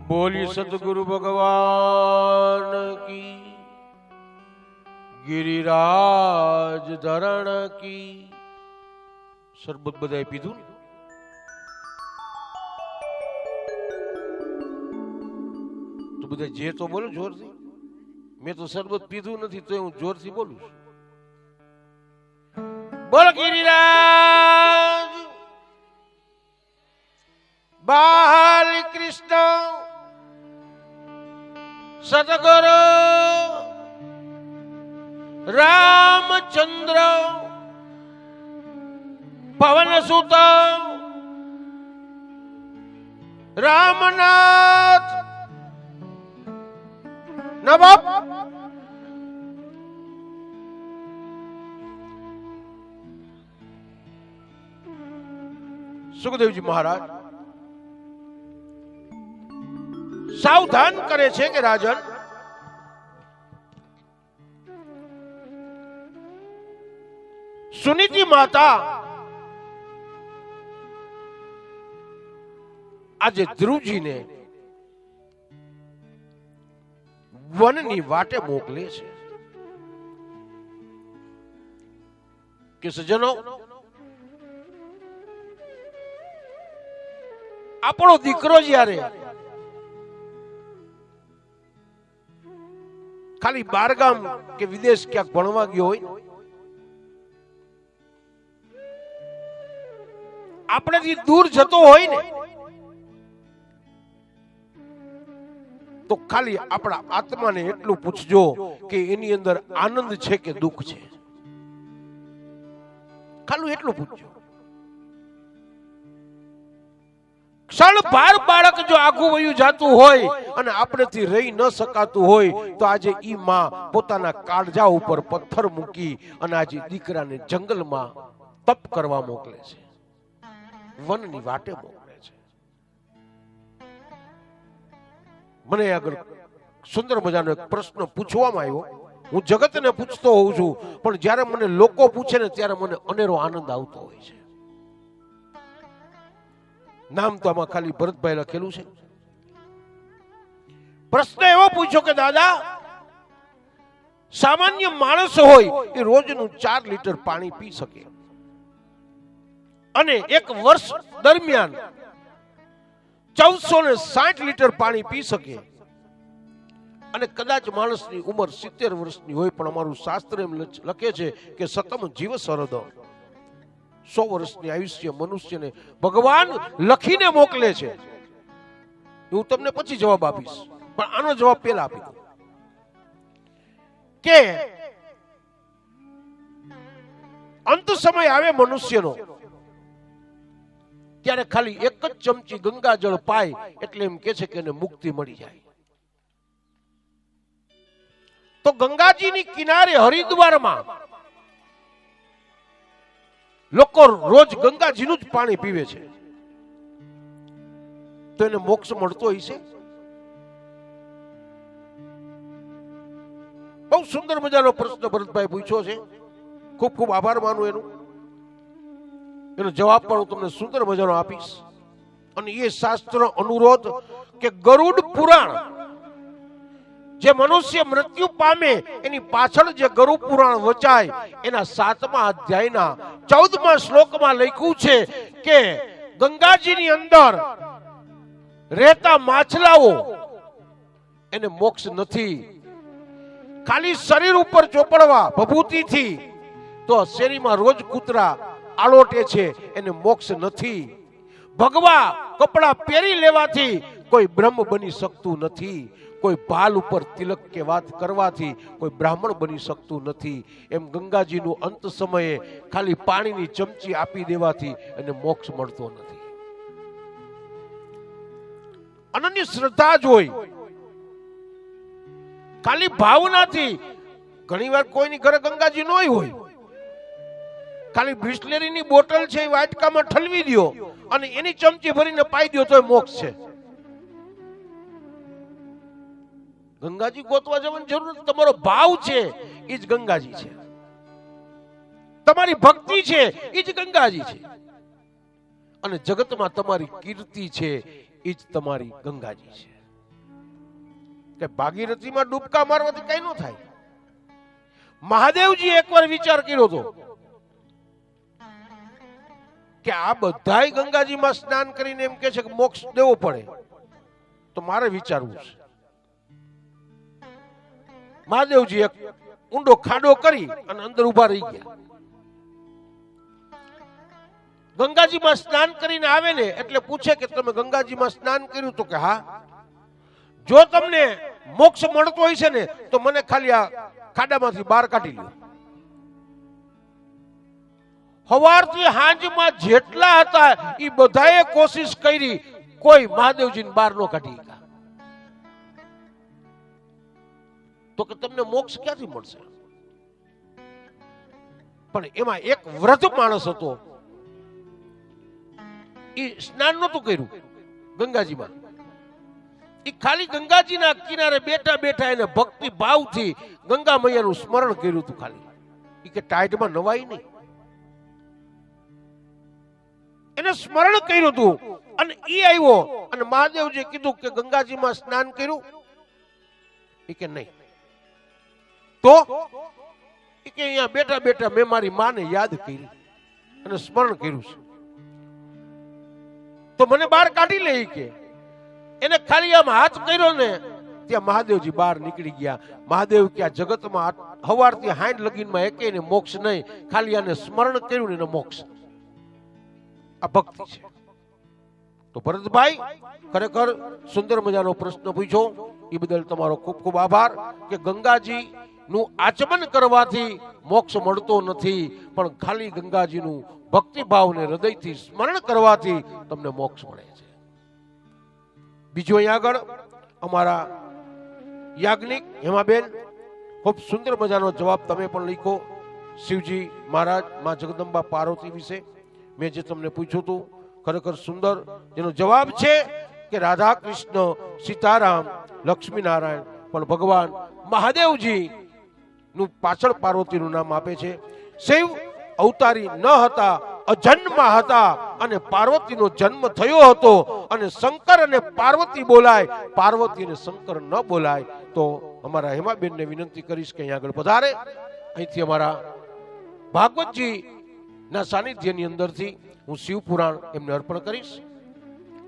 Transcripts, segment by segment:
बोली सतगुरु भगवान की, गिरिराज धरण की। शरबत बधाए पीधु ने? तो બધા જે તો બોલો જોરથી। મેં તો શરબત પીધું નથી તો હું જોરથી બોલું છું। બોલ ગિરિરાજ બાલ કૃષ્ણ સદગુરુ રામચંદ્ર પવન સુત રામનાથ નવાબ સુખદેવજી મહારાજ સાવધાન કરે છે કે રાજન, સુનીતિ માતા આજે ધ્રુવજીને વનની વાટે મોકલે છે કે સજ્જનો, આપણો દીકરો જ્યારે ખાલી બારગામ કે વિદેશ ક્યાંક ભણવા ગયો હોય, આપણેથી દૂર જતો હોય ને, તો ખાલી આપણા આત્માને એટલું પૂછજો કે એની અંદર આનંદ છે કે દુઃખ છે, ખાલી એટલું પૂછજો। ક્ષણ બાર બાળક જો આગું વયું જાતું હોય અને આપણેથી રહી ન શકાતું હોય તો આજે ઈ માં પોતાના કાળજા ઉપર પથ્થર મૂકી અને આજે દીકરાને જંગલમાં તપ કરવા મોકલે છે, વનની વાટે મોકલે છે। મને આગળ સુંદર મજાનો એક પ્રશ્ન પૂછવામાં આવ્યો, હું જગતને પૂછતો હોઉં છું પણ જ્યારે મને લોકો પૂછે ને ત્યારે મને અનેરો આનંદ આવતો હોય છે। નામ તો આમાં ખાલી ભરતભાઈ લખેલું છે। પ્રશ્ન એવો પૂછ્યો કે દાદા, સામાન્ય માણસ હોય એ રોજનું 4 લીટર પાણી પી શકે અને એક વર્ષ દરમિયાન 1460 લીટર પાણી પી શકે અને કદાચ માણસની ઉંમર 70 વર્ષની હોય પણ અમારું શાસ્ત્ર એમ લખે છે કે સતમ જીવ સરદ, 100 વર્ષની આયુષ્ય મનુષ્યને ભગવાન લખીને મોકલે છે। હું તમને પછી જવાબ આપીશ પણ આનો જવાબ પહેલા આપી દઉં કે અંત સમય આવે મનુષ્યનો ત્યારે ખાલી એક જ ચમચી ગંગાજળ પાય એટલે એમ કે છે કે એને મુક્તિ મળી જાય। તો ગંગાજીની કિનારે હરિદ્વારમાં લોકો રોજ ગંગાજીનું જ પાણી પીવે છે તો એને મોક્ષ મળતો હશે? બહુ સુંદર મજાનો પ્રશ્ન ભરતભાઈ પૂછ્યો છે, ખૂબ ખૂબ આભાર માનું એનો જવાબ પણ હું તમને સુંદર મજાનો આપીશ। અને એ શાસ્ત્ર અનુરોધ કે ગરુડ પુરાણ જે મનુષ્ય મૃત્યુ પામે એની પાછળ જે ગરુડ પુરાણ વચાય એના 7મા અધ્યાયના 14મા શ્લોકમાં લખ્યું છે કે ગંગાજીની અંદર રહેતા માછલાઓ એને મોક્ષ નથી, ખાલી શરીર ઉપર ચોપડવા ભભૂતિથી તો શેરીમાં રોજ કૂતરા આલોટે છે એને મોક્ષ નથી, ભગવા કપડા પહેરી લેવાથી કોઈ બ્રહ્મ બની શકતું નથી, કોઈ ભાલ ઉપર તિલક કે વાત કરવાથી કોઈ બ્રાહ્મણ બની શકતું નથી, એમ ગંગાજીનું અંત સમયે ખાલી પાણીની ચમચી આપી દેવાથી એને મોક્ષ મળતો નથી। અનન્ય શ્રદ્ધા જ હોય, ખાલી ભાવનાથી, ઘણીવાર કોઈની ઘરે ગંગાજી ન હોય, ખાલી બિસ્લેરીની બોટલ છે એ વાટકામાં ઠલવી દો અને એની ચમચી ભરીને પાઈ દો તો મોક્ષ છે। ગંગાજી ગોતવા જવાની જરૂર નથી, તમારો ભાવ છે એ જ ગંગાજી છે, તમારી ભક્તિ છે એ જ ગંગાજી છે અને જગતમાં તમારી કીર્તિ છે એ જ તમારી ગંગાજી છે। કે ભાગીરથીમાં ડૂબકા મારવાથી કઈ ન થાય. મહાદેવજી એકવાર વિચાર કર્યો હતો કે આ બધાય ગંગાજીમાં સ્નાન કરીને એમ કે છે કે મોક્ષ દેવો પડે, તો મારે વિચારવું છે. મહાદેવજી એક ઊંડો ખાડો કરી અને અંદર ઉભા રહી ગયા. ગંગાજીમાં સ્નાન કરીને આવે ને એટલે પૂછે કે તમે ગંગાજીમાં સ્નાન કર્યું? તો કે હા. જો તમને મોક્ષ મળતો હોય છે ને તો મને ખાલી આ ખાડામાંથી બહાર કાઢી લો. સવારથી સાંજમાં જેટલા હતા એ બધાએ કોશિશ કરી, કોઈ મહાદેવજીને બહાર ન કાઢી શક્યા. તો કે તમને મોક્ષ ક્યાંથી મળશે? પણ એમાં એક વૃદ્ધ માણસ હતો, એ સ્નાન નહોતું કર્યું ગંગાજીમાં. એ ખાલી ગંગાજીના કિનારે બેઠા બેઠા એને ભક્તિ ભાવથી ગંગા મૈયાનું સ્મરણ કર્યું હતું ખાલી. એ કે ટાઈટમાં નવાઈ નહીં, એને સ્મરણ કર્યું હતું. અને એ આવ્યો અને મહાદેવજીએ કીધું કે ગંગાજીમાં સ્નાન કર્યું? એ કે નહીં. તો એ કે અહીંયા બેઠા બેઠા મેં મારી માને યાદ કરી અને સ્મરણ કર્યું છે, તો મને બહાર કાઢી લે. કે એને ખાલી આમ હાથ કર્યો ને ત્યાં મહાદેવજી બહાર નીકળી ગયા. મહાદેવ કે આ જગતમાં હવારથી હાંડ લગીનમાં એકેયને મોક્ષ નહીં, ખાલી આને સ્મરણ કર્યું ને એને મોક્ષ. આ ભક્તિ છે. તો ભરતભાઈ ખરેખર સુંદર મજાનો પ્રશ્ન પૂછ્યો, એ બદલ તમારો ખૂબ ખૂબ આભાર. કે ગંગાજી નું આચમન કરવાથી મોક્ષ મળતો નથી, પણ ખાલી ગંગાજીનું ભક્તિભાવને હૃદયથી સ્મરણ કરવાથી તમને મોક્ષ મળે છે. બીજું અહીં આગળ અમારા યાજ્ઞિક હેમાબેન ખૂબ સુંદર મજાનો જવાબ તમે પણ લખો. શિવજી મહારાજ માં જગદંબા પાર્વતી વિશે મેં જે તમને પૂછ્યું હતું, ખરેખર સુંદર જેનો જવાબ છે કે રાધા કૃષ્ણ સીતારામ લક્ષ્મી નારાયણ, પણ ભગવાન મહાદેવજી નું પાછળ પાર્વતીનું નામ આપે છે. શિવ અવતારી ન હતા, અજન્મ હતા, અને પાર્વતીનો જન્મ થયો હતો. અને શંકર અને પાર્વતી બોલાય, પાર્વતી અને શંકર ન બોલાય. તો અમારા હેમાબેનને વિનંતી કરીશ કે અહીં આગળ પધારે. અહીંથી અમારા ભાગવતજી ના સાનિધ્યની અંદરથી હું શિવ પુરાણ એમને અર્પણ કરીશ.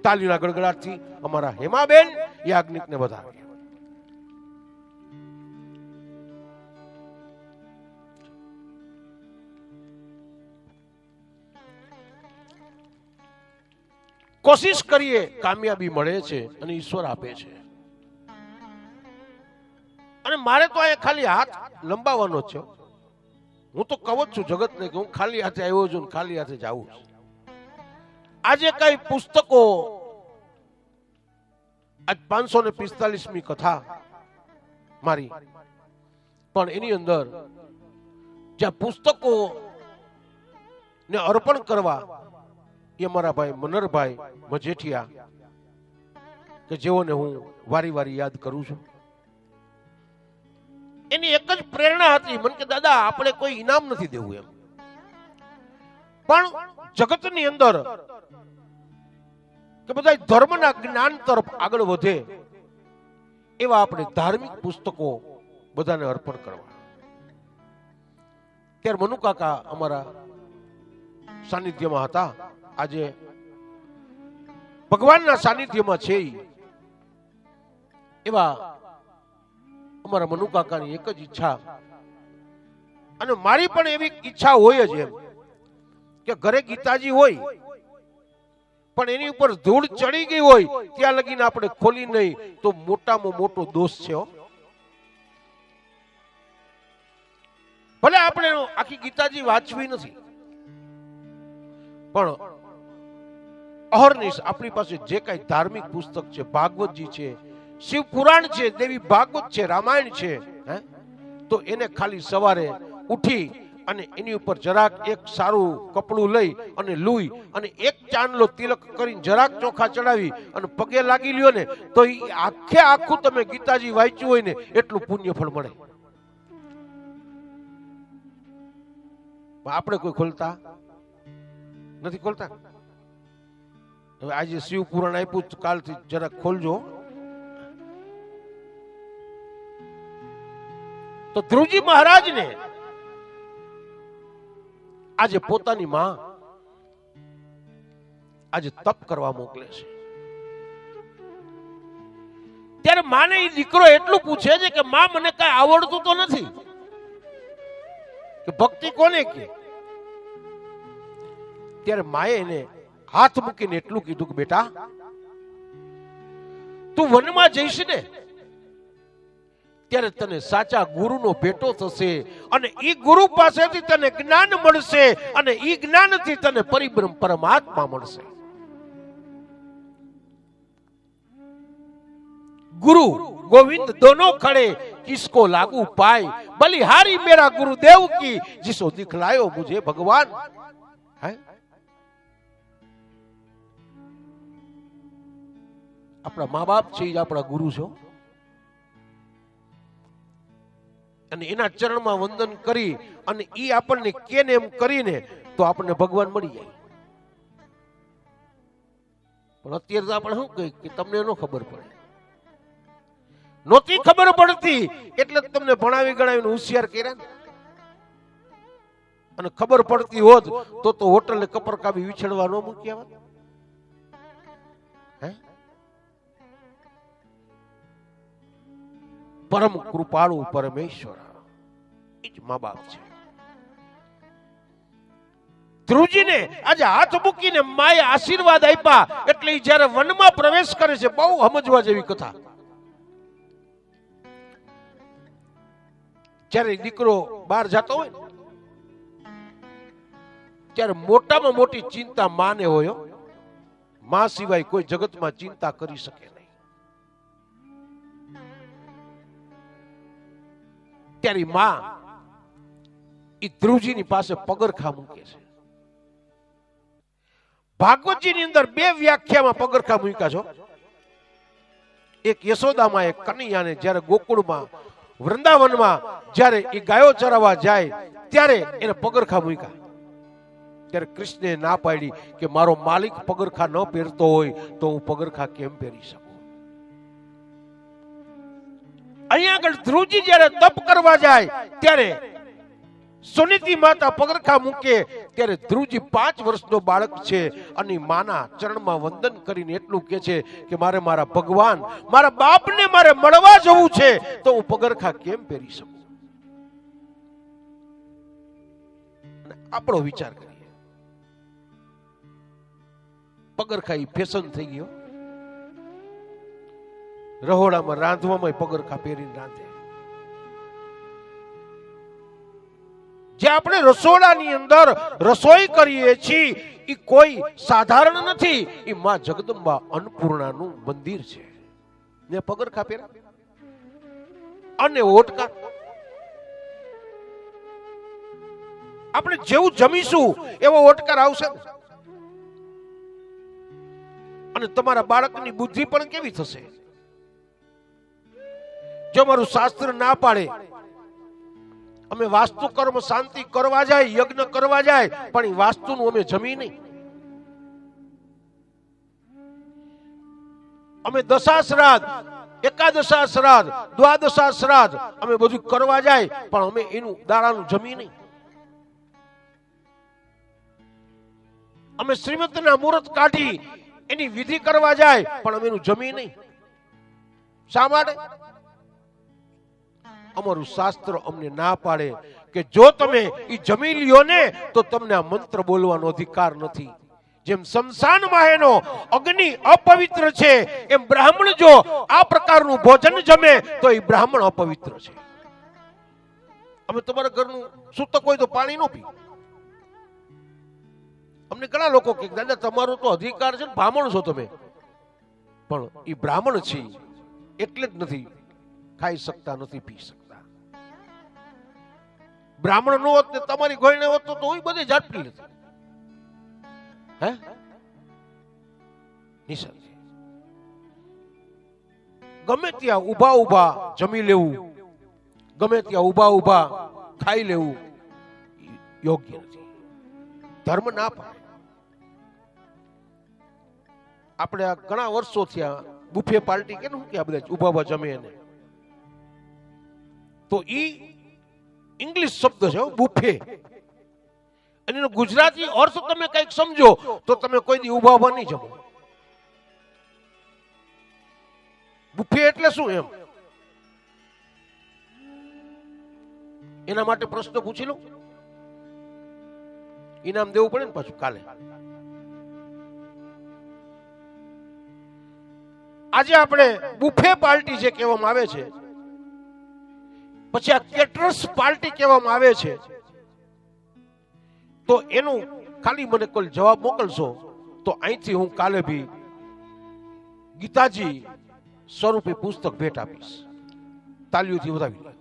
તાલીના ગડગડાટથી અમારા હેમાબેન યાજ્ઞિકને વધારે. કોશિશ કરીએ, કામયાબી મળે છે અને ઈશ્વર આપે છે. અને મારે તો અહીંયા ખાલી હાથ લંબાવવાનો છે. હું તો કહું જ છું જગતને કે હું ખાલી હાથે આવ્યો છું, ખાલી હાથે જાઉં છું. આજે કઈ પુસ્તકો, આજ 545મી કથા મારી, પણ એની અંદર જ્યાં પુસ્તકો ને અર્પણ કરવા એ અમારા ભાઈ મનરભાઈ મજેઠિયા, કે જેઓને હું વારી વારી યાદ કરું છું. એની એક જ પ્રેરણા હતી મને કે દાદા આપણે કોઈ ઇનામ નથી દેવું એમ, પણ જગતની અંદર કે બધા ધર્મના જ્ઞાન તરફ આગળ વધે એવા આપણે ધાર્મિક પુસ્તકો બધાને અર્પણ કરવા. ત્યારે મનુ કાકા અમારા સાનિધ્યમાં હતા. આજે ભગવાનના સાનિધ્યમાં છે. એવા અમારા મનુ કાકાની એક જ ઈચ્છા, અને મારી પણ એવી ઈચ્છા હોય જ એમ, કે ઘરે ગીતાજી હોય પણ એની ઉપર ધૂળ ચડી ગઈ હોય ત્યાં લગીને આપણે ખોલી નહીં તો મોટામાં મોટો દોષ છે. ભલે આપણે આખી ગીતાજી વાંચવી નથી, પણ અહર્નિશ આપણી પાસે જે કઈ ધાર્મિક પુસ્તક છે, ભાગવતજી છે, શિવ પુરાણ છે, દેવી ભાગવત છે, રામાયણ છે, તો એને ખાલી સવારે ઉઠી અને એની ઉપર જરાક એક સારું કપડું લઈ અને લૂઈ અને એક ચાંદલો તિલક કરીને જરાક ચોખા ચડાવી અને પગે લાગી લ્યો ને તો આખે આખું તમે ગીતાજી વાંચ્યું હોય ને એટલું પુણ્ય ફળ મળે. આપણે કોઈ ખોલતા નથી ખોલતા. હવે આજે શિવ પુરાણ આપ્યું, કાલથી જરાક ખોલજો. તો ધ્રુવજી મહારાજને આજે પોતાની માં આજે તપ કરવા મોકલે છે. ત્યારે માને એ દીકરો એટલું પૂછે છે કે માં મને કઈ આવડતું તો નથી, કે ભક્તિ કોને કે. ત્યારે માએ એને હાથ મૂકીને એટલું કીધું કે બેટા તું વનમાં જઈશ ને ત્યારે તને સાચા ગુરુનો ભેટો થશે અને ઈ ગુરુ પાસેથી તને જ્ઞાન મળશે અને ઈ જ્ઞાનથી તને પરિબ્રહ્મ પરમાત્મા મળશે. गुरु गोविंद दोनों खड़े किसको लागू पाए, बलिहारी मेरा गुरुदेव की जिसो दिखलायो मुझे भगवान है. આપણા મા બાપ છે એ આપણા ગુરુ છો અને એના ચરણમાં વંદન કરી અને ઈ આપણને કેને એમ કરીને તો આપણને ભગવાન મળી જાય. પણ અત્યારે તો આપણે શું કહે કે તમને ન ખબર પડે, નહોતી ખબર પડતી એટલે તમને ભણાવી ગણાવીને હોશિયાર કર્યા ને. અને ખબર પડતી હોત તો હોટલે કપરકાબી વિછળવા ન મૂક્યા હોત. પરમ કૃપાળુ પરમેશ્વર એ જ મા બાપ છે. ધ્રુવજીને આજે હાથ મૂકીને માએ આશીર્વાદ આપ્યા એટલે જ્યારે વનમાં પ્રવેશ કરે છે. બહુ સમજવા જેવી કથા. જ્યારે દીકરો બહાર જતો હોય ત્યારે મોટામાં મોટી ચિંતા માને હોય. માં સિવાય કોઈ જગતમાં ચિંતા કરી શકે નહીં. ત્યારે માં એ ધ્રુવજીની પાસે પગરખા મૂકે છે. ભાગવતજીની અંદર 2 વ્યાખ્યામાં પગરખા મૂક્યા છો. એક યશોદામાં એક કનૈયાને જ્યારે ગોકુળમાં વૃંદાવનમાં જ્યારે એ ગાયો ચરાવવા જાય ત્યારે એને પગરખા મૂક્યા. ત્યારે કૃષ્ણે ના પાડી કે મારો માલિક પગરખા ન પહેરતો હોય તો હું પગરખા કેમ પહેરી શકું. અહીંયા આગળ ધ્રુવજી જ્યારે તપ કરવા જાય ત્યારે સુનીતિ માતા પગરખા મૂકે ત્યારે ધ્રુવજી 5 વર્ષનો બાળક છે અને માના ચરણમાં વંદન કરીને એટલું કહે છે કે મારે મારા ભગવાન મારા બાપને મારે મળવા જવું છે તો હું પગરખા કેમ પહેરી શકું. આપણો વિચાર કરીએ, પગરખા ઈ ફેશન થઈ ગયો. રહોડામાં રાંધવામાં પગરખા પહેરીને રાંધે. જે આપણે રસોડાની અંદર રસોઈ કરીએ છીએ એ કોઈ સાધારણ નથી. એ માં જગદંબા અન્નપૂર્ણાનું મંદિર છે ને પગરખા પહેરા અને ઓટકા. આપણે જેવું જમીશું એવો ઓટકાર આવશે અને તમારા બાળકની બુદ્ધિ પણ કેવી થશે. જો મારું શાસ્ત્ર ના પાડે અમે વાસ્તુ કર્મ શાંતિ કરવા જાય યજ્ઞ કરવા જાય પણ એ વાસ્તુનું અમે જમી નહીં. અમે દશા શ્રાદ્ધ એકાદશા શ્રાદ્ધ દ્વાદશા શ્રાદ્ધ અમે બધું કરવા જાય પણ અમે એનું દાડાનું જમી નહીં. અમે શ્રીમંતના મુહૂર્ત કાઢી એની વિધિ કરવા જાય પણ અમે એનું જમી નહીં. શા માટે? અમારું શાસ્ત્ર અમને ના પાડે કે જો તમે ઈ જમી લ્યો ને તો તમને આ મંત્ર બોલવાનો અધિકાર નથી. જેમ શમશાનમાં એનો અગ્નિ અપવિત્ર છે એમ બ્રાહ્મણ જો આ પ્રકારનું ભોજન જમે તો એ બ્રાહ્મણ અપવિત્ર છે. અમે તમારા ઘરનું સૂતક હોય તો પાણી ન પી. અમને ઘણા લોકો કે દાદા તમારો તો અધિકાર છે ને બ્રાહ્મણ છો તમે, પણ એ બ્રાહ્મણ છે એટલે જ નથી ખાઈ શકતા નથી પી શકતા. બ્રાહ્મણ નો હોત ને તમારી ગોળને હોત તો હું બધી જાત પી લેતી. હે નિશાન ગમે ત્યાં ઉભા ઉભા જમી લેવું, ગમે ત્યાં ઉભા ઉભા ખાઈ લેવું યોગ્ય નથી. ધર્મ ના પાડે. આપણે આ ઘણા વર્ષો થયા બુફે પાર્ટી કે કે આ બધા ઉભા ઉભા જમે એને તો ઈ ઇંગ્લિશ શબ્દ છે બુફે. અને એનો ગુજરાતી અર્થ તમે કંઈક સમજો તો તમે કોઈ દી ઊભા ઊભા નહીં જમો. બુફે એટલે શું એમ? એના માટે પ્રશ્ન પૂછી લો. ઇનામ દેવું પડે ને પાછું કાલે. આજે આપણે બુફે પાર્ટી જે કહેવામાં આવે છે, પછી આ કેટરર્સ પાર્ટી કહેવામાં આવે છે, તો એનું ખાલી મને કોઈ જવાબ મોકલશો તો અહીંથી હું કાલે ભી ગીતાજી સ્વરૂપે પુસ્તક ભેટ આપીશ. તાલીઓથી વધાવી લે.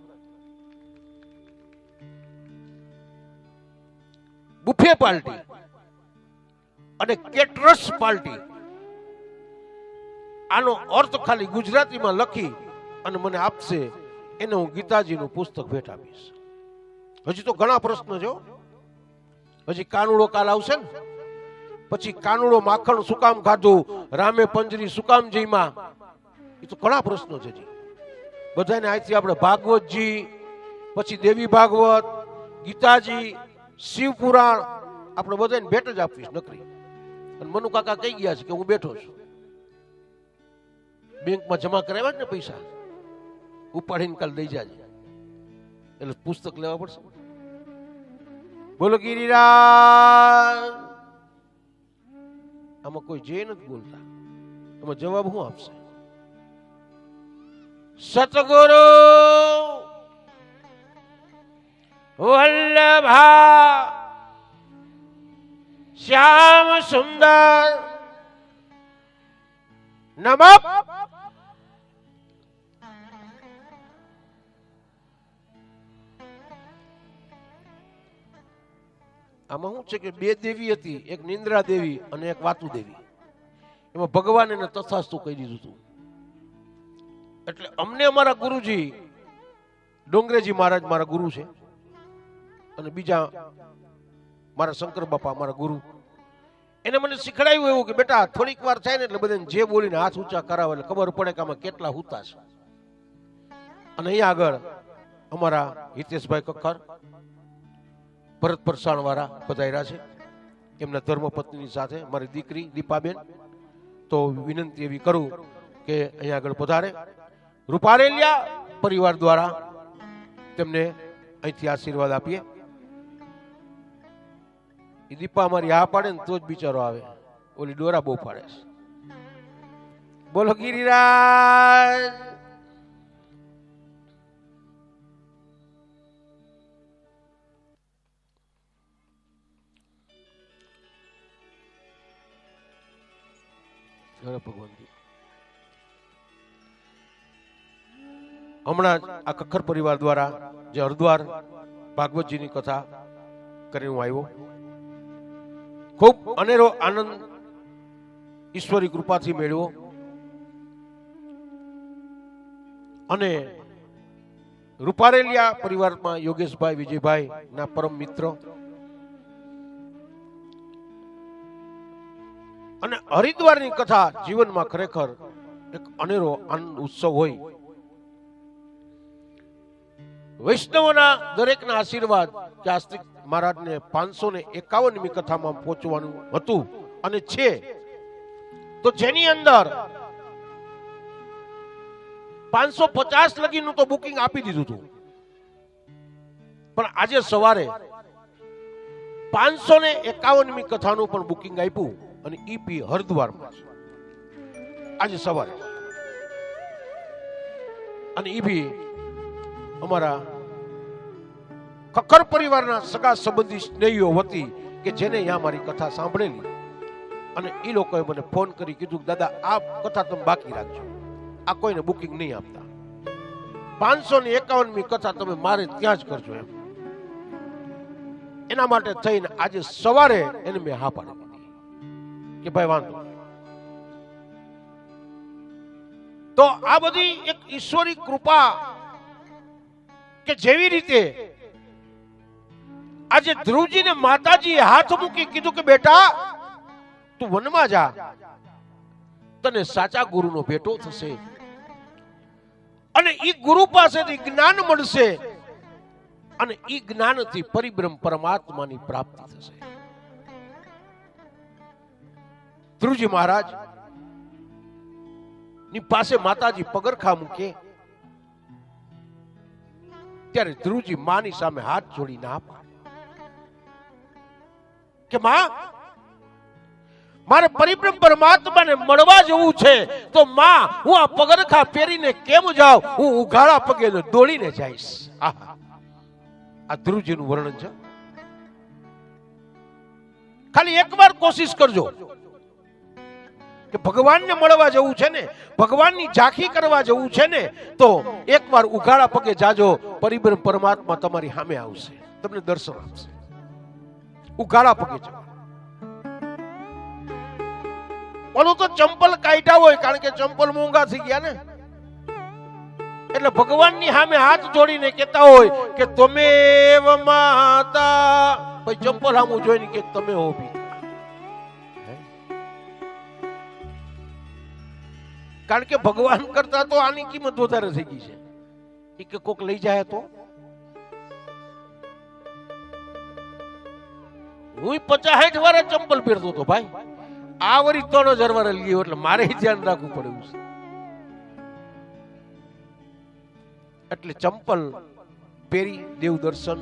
બુફે પાર્ટી અને કેટરર્સ પાર્ટી, આનો અર્થ ખાલી ગુજરાતીમાં લખી અને મને આપશે, એને હું ગીતાજીનું પુસ્તક ભેટ આપીશ. હજી તો ઘણા પ્રશ્ન છે. હજી કાનુડો કાલ આવશે ને, પછી કાનુડો માખણ શું કામ ખાધું, રામે પંજરી શું કામ જઈમાં, એ તો ઘણા પ્રશ્નો છે. બધાને અહીંથી આપણે ભાગવતજી, પછી દેવી ભાગવત, ગીતાજી, શિવ પુરાણ આપણે બધાને ભેટ જ આપીશ નકરી. અને મનુ કાકા કહી ગયા છે કે હું બેઠો છું. બેંકમાં જમા કરાવ્યા ને પૈસા, ઉપાડીને કાલ દઈ જાજે. એટલે પુસ્તક લેવા પડશે. બોલો ગિરિરાજ. આમાં કોઈ જે નથી બોલતા, આમાં જવાબ શું આપશે? સતગુરુ વલ્લભા શ્યામ સુંદર નમઃ. આમાં શું છે કે બે દેવી હતી, એક નિંદ્રા દેવી અને એક વાતુ દેવી. એમાં ભગવાન એને તથાસ્તુ કહી દીધું હતું. એટલે અમને અમારા ગુરુજી ડોંગરેજી મહારાજ મારા ગુરુ છે, અને બીજા મારા શંકર બાપા મારા ગુરુ, એને મને શીખડાયું એવું કે બેટા થોડીક વાર થાય ને એટલે બધાને જે બોલીને હાથ ઊંચા કરાવે એટલે ખબર પડે કે આમાં કેટલા હુતા છે. અને અહીંયા આગળ અમારા હિતેશભાઈ કક્કર ભરત પરસાણ વાળા પધાર્યા છે, એમના ધર્મપત્નીની સાથે મારી દીકરી દીપાબેન. તો વિનંતી એવી કરું કે અહીંયા આગળ પધારે. રૂપારેલિયા પરિવાર દ્વારા તેમને અહીંથી આશીર્વાદ આપીએ. એ દીપા અમારી આ પાડે ને તો જ બિચારો આવે, ઓલી ડોરા બહુ પાડે છે. બોલો ગિરિરાજ. ભગવાનજી હમણાં આ કક્કર પરિવાર દ્વારા જે હરદ્વાર ભાગવતજીની કથા કરીને હું આવ્યો, ખૂબ અનેરો આનંદ ઈશ્વરી કૃપાથી મેળવ્યો. અને રૂપારેલિયા પરિવારમાં યોગેશભાઈ વિજયભાઈ ના પરમ મિત્ર અને હરિદ્વારની કથા જીવનમાં ખરેખર એક અનેરો આનંદ ઉત્સવ હોય. વૈષ્ણવના દરેકના આશીર્વાદ કે આસ્તિક મહારાજને 551મી કથામાં પહોંચવાનું હતું અને છે, તો જેની અંદર 550 લગીનું તો બુકિંગ આપી દીધું હતું, પણ આજે સવારે 551મી કથાનું પણ બુકિંગ આપ્યું અને ઈપી હરદ્વારમાં આજે સવારે. અને એ બી અમારા કક્કર પરિવારના સગા સંબંધી સ્નેહીઓ વતી કે જેને અહીંયા મારી કથા સાંભળેલી, અને એ લોકોએ મને ફોન કરી કીધું કે દાદા આ કથા તમે બાકી રાખજો, આ કોઈને બુકિંગ નહીં આપતા, 551મી કથા તમે મારે ત્યાં જ કરજો એમ. એના માટે થઈને આજે સવારે એને મેં હા પાડી દીધી કે ભાઈ વાંધો. તો આ બધી એક ઈશ્વરી કૃપા કે જેવી રીતે આજે ધ્રુવજીને માતાજીએ હાથ મૂકી કીધું કે બેટા તું વનમાં જા, તને સાચા ગુરુનો ભેટો થશે અને ઈ ગુરુ પાસેથી જ્ઞાન મળશે અને ઈ જ્ઞાનથી પરિબ્રહ્મ પરમાત્માની પ્રાપ્તિ થશે. ધ્રુવજી મહારાજ ની પાસે માતાજી પગરખા મૂકે ત્યારે ધ્રુવજી માની સામે હાથ જોડી ના પાડે કે માં, મારે પરિબ્રહ્મ પરમાત્માને મળવા જવું છે તો માં, હું આ પગરખા પહેરીને કેમ જાઉં? હું ઉઘાડા પગે દોડીને જઈશ. આ ધ્રુવજીનું વર્ણન છે. ખાલી એકવાર કોશિશ કરજો કે ભગવાનને મળવા જવું છે ને, ભગવાનની ઝાંખી કરવા જવું છે ને, તો એકવાર ઉઘાડા પગે જાજો. પરિબ્રહ્મ પરમાત્મા તમારી સામે આવશે, તમને દર્શન આપશે. ઉઘાડા પગે જાઓ. ઓલું તો ચંપલ કાઢ્યા હોય, કારણ કે ચંપલ મોંઘા થઈ ગયા ને, એટલે ભગવાનની સામે હાથ જોડીને કહેતા હોય કે ત્વમેવ માતા. પછી ચંપલ સામું જોઈને કે તમે હો પિતા. કારણ કે ભગવાન કરતા તો આની કિંમત વધારે થઈ ગઈ છે. એ કે કોક લઈ જાય તો હું 50-60 વાર ચંપલ પહેરતો હતો ભાઈ, આ વરી 3000 વાર લીધો, એટલે મારે ધ્યાન રાખવું પડ્યું છે. એટલે ચંપલ પહેરી દેવ દર્શન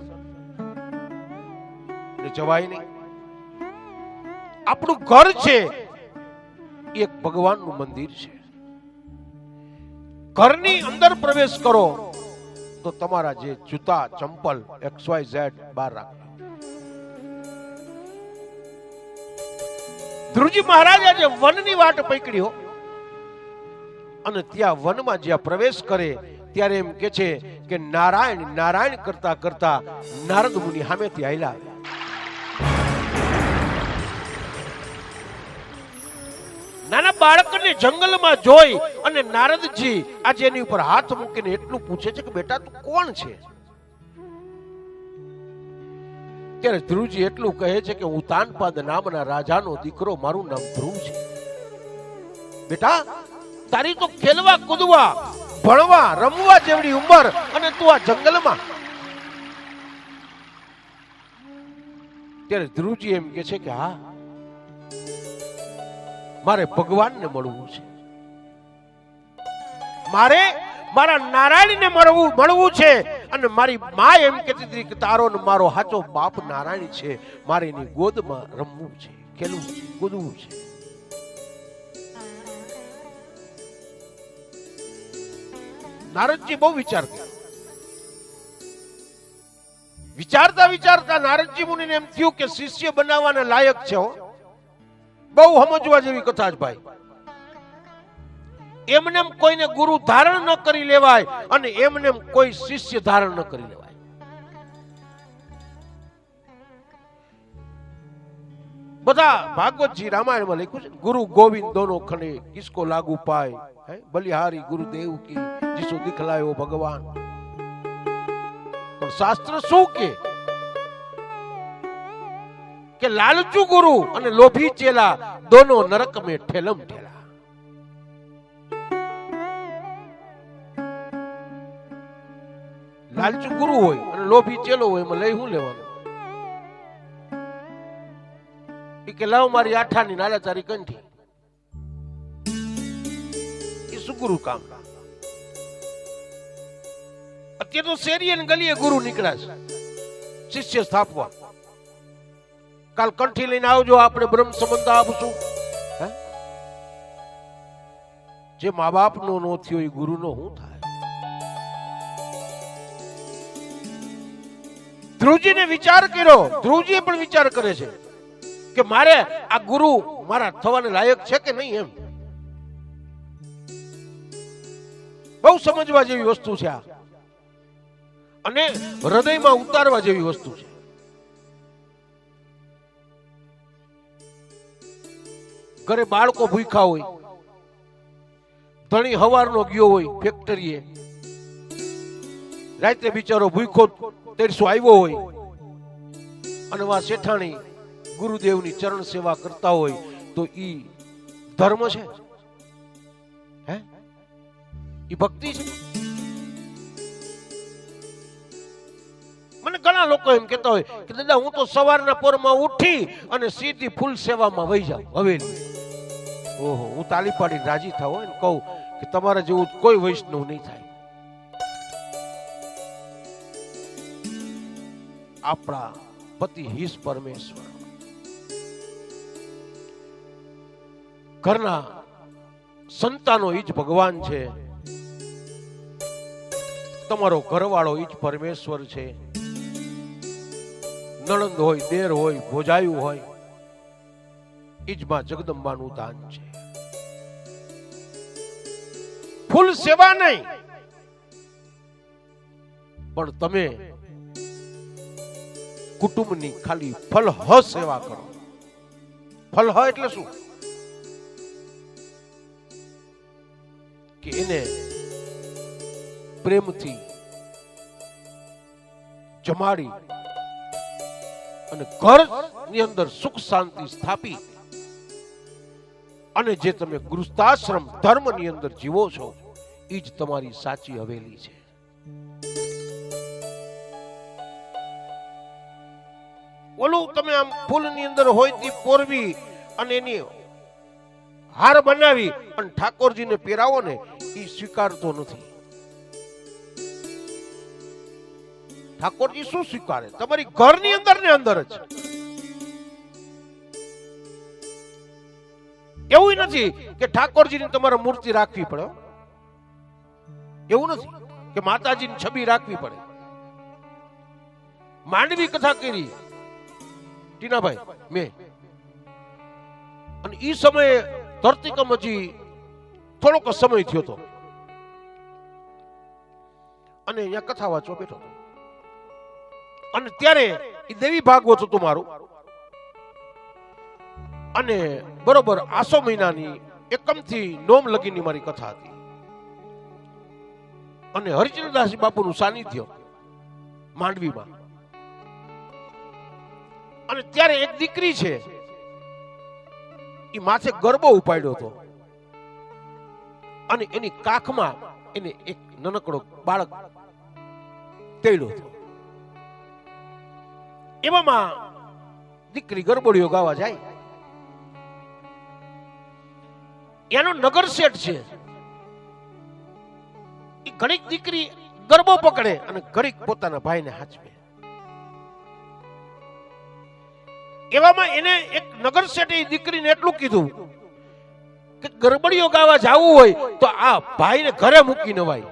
જવાય નહીં. આપણું ઘર છે એક ભગવાનનું મંદિર છે. ઘરની અંદર પ્રવેશ કરો તો તમારા જે જૂતા ચંપલ XYZ બહાર રાખો. ધ્રુવજી મહારાજે જે વનની વાટ પકડ્યો અને ત્યાં વનમાં જ્યાં પ્રવેશ કરે ત્યારે એમ કે છે કે નારાયણ નારાયણ કરતા કરતા નારદ મુનિ સામેથી આયલા. નાના બાળકને જંગલમાં જોઈ અને નારદજી આજે એની ઉપર હાથ મૂકીને એટલું પૂછે છે કે બેટા તું કોણ છે? ત્યારે ધ્રુવજી એટલું કહે છે કે હું તાનપાદ નામના રાજાનો દીકરો, મારું નામ ધ્રુવ છે. બેટા તારી તો ખેલવા કૂદવા ભણવા રમવા જેવડી ઉંમર અને તું આ જંગલમાં. ત્યારે ધ્રુવજી એમ કે છે કે હા, મારે ભગવાનને મળવું છે, મારે મારા નારાયણને મળવું છે. અને મારી મા એમ કહેતી હતી કે તારો ને મારો સાચો બાપ નારાયણ છે, મારે એની ગોદમાં રમવું છે, ખેલવું છે, કૂદવું છે. નારદજી બહુ વિચાર કર્યો. વિચારતા વિચારતા નારદજી મુનિને એમ થયું કે શિષ્ય બનાવવાના લાયક છે. બહુ સમજવા જેવી કથા જ ભાઈ. એમને કોઈને ગુરુ ધારણ ન કરી લેવાય અને એમને કોઈ શિષ્ય ધારણ ન કરી લેવાય. બધા ભાગવતજી રામાયણમાં લખ્યું છે, ગુરુ ગોવિંદ દોનો ખંડે કિસકો લાગુ પાય, બલિહારી ગુરુદેવ કી જીસો દિખલાયો ભગવાન. પણ શાસ્ત્ર શું કે લાલચુ ગુરુ અને લોભી ચેલા દોનો નરક में ठेलम ठेला. લાલચુ ગુરુ હોય અને લોભી ચેલો હોય, એમાં લઈ શું લેવાનું? કે લાવ મારી આઠાની નાલા તારી કંઠી. એ શું ગુરુ કામ? અત્યારે તો શેરીએ ને ગલીએ ગુરુ નીકળ્યા છે શિષ્ય સ્થાપવા. કાલ કંઠી લઈને આવજો, આપણે બ્રહ્મ સંબંધ આપશું. જે મા બાપ નો નો થયો એ ગુરુ નો શું થાય? ધ્રુવજીને વિચાર કર્યો. ધ્રુવજી પણ વિચાર કરે છે કે મારે આ ગુરુ મારા થવાને લાયક છે કે નહીં. એમ બહુ સમજવા જેવી વસ્તુ છે આ, અને હૃદયમાં ઉતારવા જેવી વસ્તુ છે. ઘરે બાળકો ભૂખ્યા હોય, ધણી હવારનો ગયો હોય ફેક્ટરીએ, રાતે બિચારો ભૂખો તેરસો આવ્યો હોય, અને વા શેઠાણી ગુરુદેવની ચરણ સેવા કરતા હોય, તો ઈ ધર્મ છે? હે, ઈ ભક્તિ છે? મને ઘણા લોકો એમ કહેતા હોય કે દાદા હું તો સવારના પોરમાં ઉઠી અને સીધી ફૂલ સેવામાં વહી જાઉં હવેલી. ઓહો, હું તાલી પાડી રાજી થાવ ને કહું કે તમારા જેવું કોઈ વૈષ્ણવ નહીં થાય. આપણા પતિ હિસ પરમેશ્વર, ઘરના સંતાનો ઈ જ ભગવાન છે, તમારો ઘરવાળો ઈ જ પરમેશ્વર છે. નણંદ હોય, દેર હોય, ભોજાયું હોય, ઈ જ માં જગદંબાનું દાન છે. ફૂલ સેવા નહીં, પણ તમે કુટુંબની ખાલી ફલહ સેવા કરો. ફલહ એટલે શું? કે એને પ્રેમથી જમાડી અને ઘરની અંદર સુખ શાંતિ સ્થાપી અને જે તમે ગૃહસ્થાશ્રમ ધર્મની અંદર જીવો છો એ જ તમારી સાચી હવેલી છે. ઓલું તમે આમ ફૂલની અંદર હોય તે પોરવી અને એની હાર બનાવી અને ઠાકોરજીને પહેરાવો ને એ સ્વીકારતો નથી. ઠાકોરજી શું સ્વીકારે? તમારી ઘરની અંદર ને અંદર જ. એવું નથી કે ઠાકોરજીની તમારે મૂર્તિ રાખવી પડે, એવું નથી કે માતાજીની છબી રાખવી પડે. માંડવી કથા કરી ટીનાભાઈ મેં, અને ઈ સમયે ધરતીકંપ હજી થોડોક સમય થયો હતો અને અહીંયા કથા વાંચવા બેઠો હતો અને ત્યારે એ દેવી ભાગવત હતું મારું, અને બરોબર આસો મહિનાની એકમથી નોમ લગીની મારી કથા હતી અને હરિચંદ્રદાસજી બાપુનું સાનિધ્ય માંડવીમાં. અને ત્યારે એક દીકરી છે એ માથે ગરબો ઉપાડ્યો હતો અને એની કાખમાં એને એક નાનકડો બાળક તેડ્યો હતો. એવામાં દીકરી ગરબડીઓ ગાવા જાય. એનો નગર શેઠ છે, એ ઘડીક દીકરી ગરબો પકડે અને ઘડીક પોતાના ભાઈને હાચવે. એવામાં એને એક નગર શેઠે દીકરીને એટલું કીધું કે ગરબડીઓ ગાવા જવું હોય તો આ ભાઈને ઘરે મૂકી નવાય.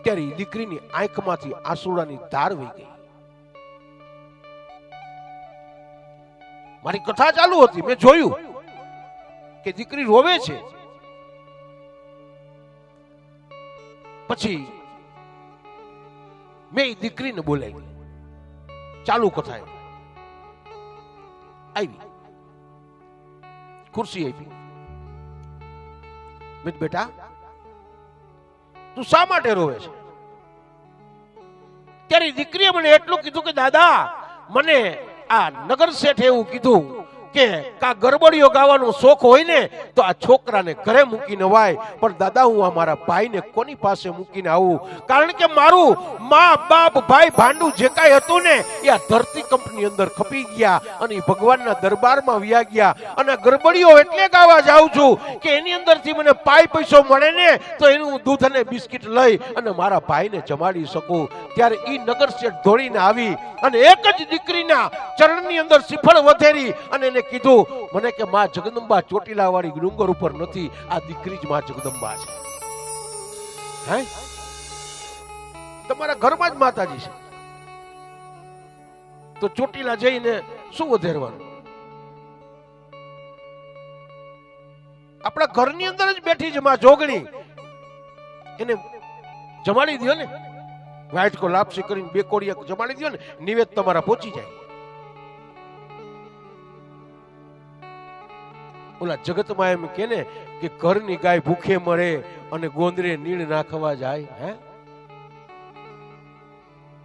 ત્યારે દીકરીની આંખમાંથી આંસુડાની ધાર વહી ગઈ. મારી કથા ચાલુ હતી, મેં જોયું કે દીકરી રોવે છે. પછી મેં એ દીકરીને બોલાવી, ચાલુ કથા આવી, ખુરશી આપી. મેં બેટા તું શા માટે રોવે છે? ત્યારે દીકરીએ મને એટલું કીધું કે દાદા મને આ નગર શેઠે એવું કીધું કે કા ગરબડીઓ ગાવાનો શોખ હોય ને તો આ છોકરાને ઘરે મૂકીને વાય, પણ દાદા હું આ મારા ભાઈને કોની પાસે મૂકીને આવું? કારણ કે મારું મા બાપ ભાઈ ભાંડું જે કાંઈ હતું ને એ આ ધરતી કંપની અંદર ખપી ગયા અને ભગવાનના દરબારમાં વ્યા ગયા. અને ગરબડીઓ એટલે ગાવા જાઉં છું કે એની અંદરથી મને પાય પૈસો મળે ને તો એનું દૂધ અને બિસ્કિટ લઈ અને મારા ભાઈને જમાડી શકું. ત્યારે ઈ નગર શેઠ દોડીને આવી અને એક જ દીકરીના ચરણની અંદર શ્રીફળ વધેરી અને એને કીધું મને કે માં જગદંબા ચોટીલા વાળી ડુંગર ઉપર નથી, આ દીકરી જ માં જગદંબા છે. હે, તમારા ઘરમાં જ માતાજી છે તો ચોટીલા જઈને શું વધેરવાનું? આપણા ઘરની અંદર જ બેઠી છે માં જોગણી, એને જમાડી દો ને. વાઈટ કો લાપસી કરીને બે કોડિયા જમાડી દો ને, નિવેદ તમારા પહોંચી જાય. ઓલા જગતમાં એમ કે ને કે ઘરની ગાય ભૂખે મરે અને ગોંદરે નીણ નાખવા જાય. હે,